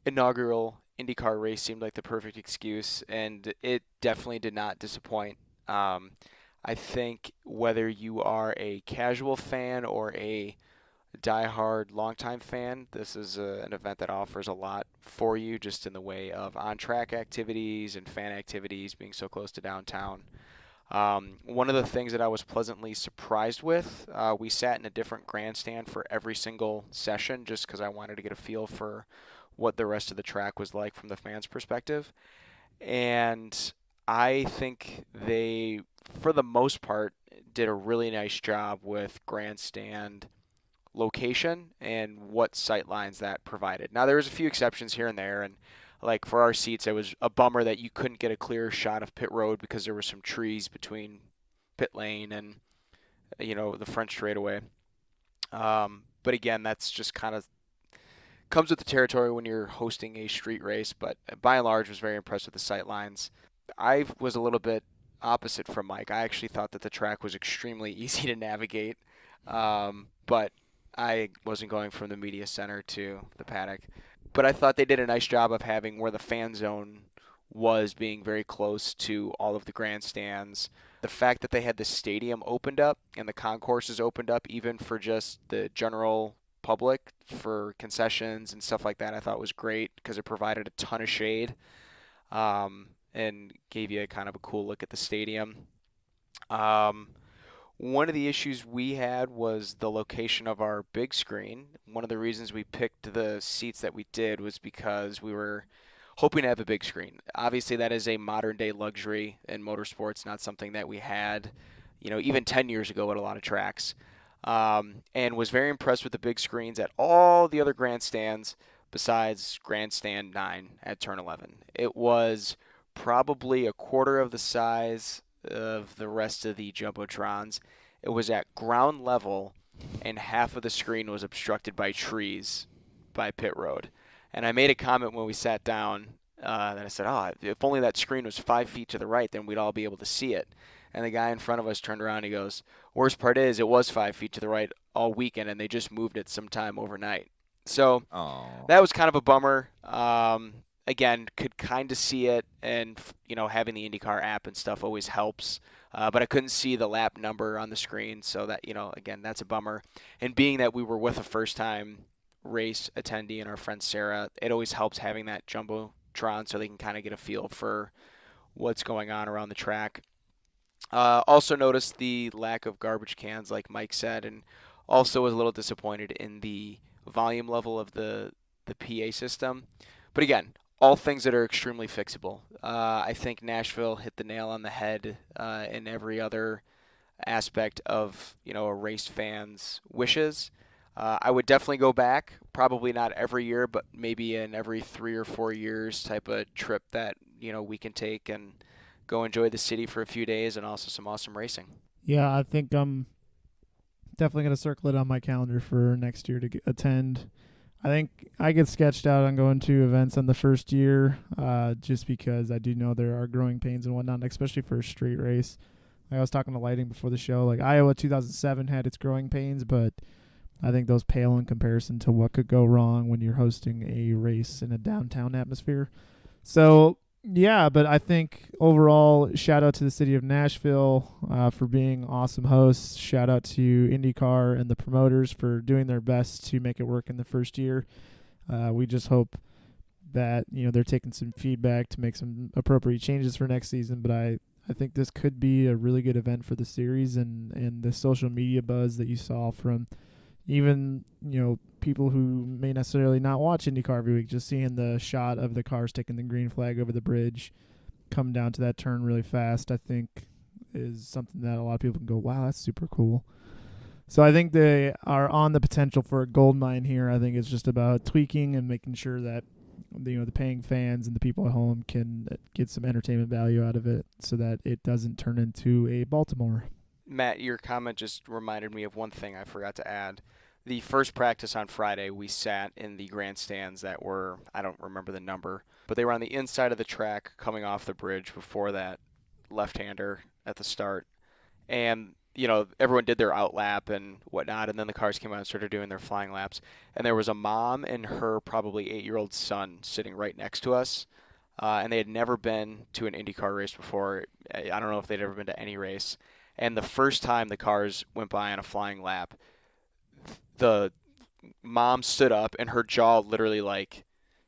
inaugural IndyCar race seemed like the perfect excuse, and it definitely did not disappoint. I think whether you are a casual fan or a diehard longtime fan, this is an event that offers a lot for you just in the way of on-track activities and fan activities being so close to downtown. One of the things that I was pleasantly surprised with, we sat in a different grandstand for every single session just because I wanted to get a feel for what the rest of the track was like from the fans' perspective. And I think they, for the most part, did a really nice job with grandstand location and what sight lines that provided. Now, there was a few exceptions here and there, and like for our seats, it was a bummer that you couldn't get a clear shot of pit road because there were some trees between pit lane and the French straightaway. But again, that's just kind of comes with the territory when you're hosting a street race. But by and large, was very impressed with the sight lines. I was a little bit opposite from Mike. I actually thought that the track was extremely easy to navigate, but I wasn't going from the media center to the paddock. But I thought they did a nice job of having where the fan zone was being very close to all of the grandstands. The fact that they had the stadium opened up and the concourses opened up even for just the general public for concessions and stuff like that, I thought was great because it provided a ton of shade and gave you kind of a cool look at the stadium. One of the issues we had was the location of our big screen. One of the reasons we picked the seats that we did was because we were hoping to have a big screen. Obviously, that is a modern-day luxury in motorsports, not something that we had, even 10 years ago at a lot of tracks. And was very impressed with the big screens at all the other grandstands besides Grandstand 9 at Turn 11. It was probably a quarter of the size of the rest of the Jumbotrons. It was at ground level, and half of the screen was obstructed by trees by pit road. And I made a comment when we sat down that I said, if only that screen was 5 feet to the right, then we'd all be able to see it. And the guy in front of us turned around and he goes, worst part is it was 5 feet to the right all weekend, and they just moved it sometime overnight. So that was kind of a bummer. Again, could kind of see it, and having the IndyCar app and stuff always helps. But I couldn't see the lap number on the screen, so that again, that's a bummer. And being that we were with a first-time race attendee and our friend Sarah, it always helps having that Jumbotron so they can kind of get a feel for what's going on around the track. Also noticed the lack of garbage cans, like Mike said, and also was a little disappointed in the volume level of the PA system. But again, all things that are extremely fixable. I think Nashville hit the nail on the head in every other aspect of a race fan's wishes. I would definitely go back, probably not every year, but maybe in every 3 or 4 years type of trip that we can take and go enjoy the city for a few days and also some awesome racing. Yeah, I think I'm definitely going to circle it on my calendar for next year to attend. I think I get sketched out on going to events on the first year just because I do know there are growing pains and whatnot, especially for a street race. I was talking to Lighting before the show. Like Iowa 2007 had its growing pains, but I think those pale in comparison to what could go wrong when you're hosting a race in a downtown atmosphere. So, yeah, but I think overall, shout out to the city of Nashville for being awesome hosts. Shout out to IndyCar and the promoters for doing their best to make it work in the first year. We just hope that they're taking some feedback to make some appropriate changes for next season. But I think this could be a really good event for the series, and the social media buzz that you saw from even people who may necessarily not watch IndyCar every week, just seeing the shot of the cars taking the green flag over the bridge, come down to that turn really fast, I think is something that a lot of people can go, wow, that's super cool. So I think they are on the potential for a gold mine here. I think it's just about tweaking and making sure that the paying fans and the people at home can get some entertainment value out of it so that it doesn't turn into a Baltimore. Matt, your comment just reminded me of one thing I forgot to add. The first practice on Friday, we sat in the grandstands that were, I don't remember the number, but they were on the inside of the track coming off the bridge before that left-hander at the start. And, everyone did their out lap and whatnot, and then the cars came out and started doing their flying laps. And there was a mom and her probably 8-year-old son sitting right next to us. And they had never been to an IndyCar race before. I don't know if they'd ever been to any race. And the first time the cars went by on a flying lap, the mom stood up and her jaw literally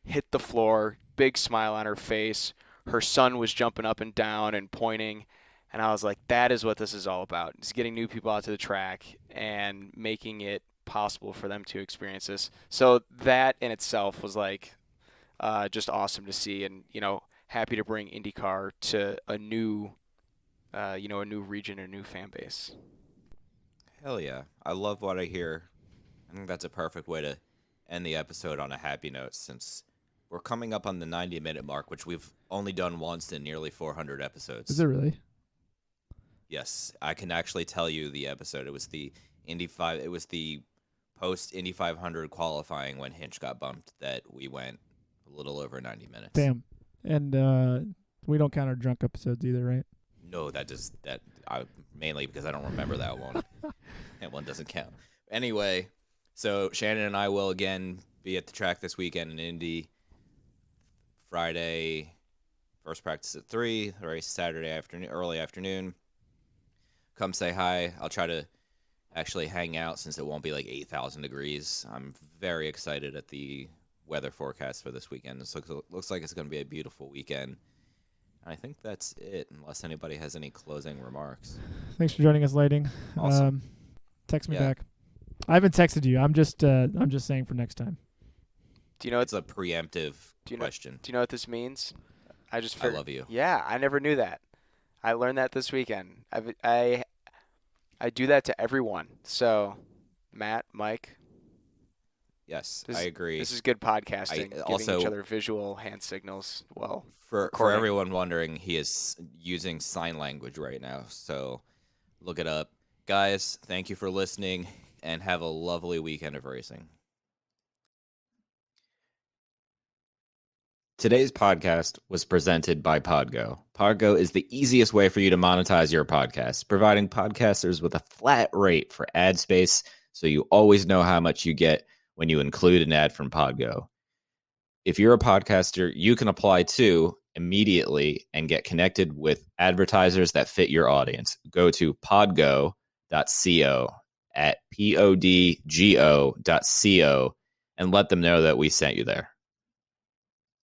hit the floor, big smile on her face. Her son was jumping up and down and pointing. And I was like, that is what this is all about. It's getting new people out to the track and making it possible for them to experience this. So that in itself was like just awesome to see, and happy to bring IndyCar to a new a new region, a new fan base. Hell yeah. I love what I hear. I think that's a perfect way to end the episode on a happy note, since we're coming up on the 90-minute mark, which we've only done once in nearly 400 episodes. Is it really? Yes, I can actually tell you the episode. It was the post Indy 500 qualifying when Hinch got bumped that we went a little over 90 minutes. Damn. And we don't count our drunk episodes either, right? No, mainly because I don't remember that one. That one doesn't count. Anyway, so Shannon and I will again be at the track this weekend in Indy. Friday, first practice at 3, the race Saturday afternoon, early afternoon. Come say hi. I'll try to actually hang out since it won't be like 8,000 degrees. I'm very excited at the weather forecast for this weekend. It looks like it's going to be a beautiful weekend. And I think that's it, unless anybody has any closing remarks. Thanks for joining us, Lighting. Awesome. Text me back. I haven't texted you. I'm just saying for next time. Do you know It's a preemptive question. Do you know what this means? I love you. Yeah, I never knew that. I learned that this weekend. I do that to everyone. So, Matt, Mike. Yes, I agree. This is good podcasting. Giving each other visual hand signals. Well, for everyone wondering, he is using sign language right now. So, look it up, guys. Thank you for listening, and have a lovely weekend of racing. Today's podcast was presented by Podgo. Podgo is the easiest way for you to monetize your podcast, providing podcasters with a flat rate for ad space so you always know how much you get when you include an ad from Podgo. If you're a podcaster, you can apply too immediately and get connected with advertisers that fit your audience. Go to podgo.co at podgo.co and let them know that we sent you there.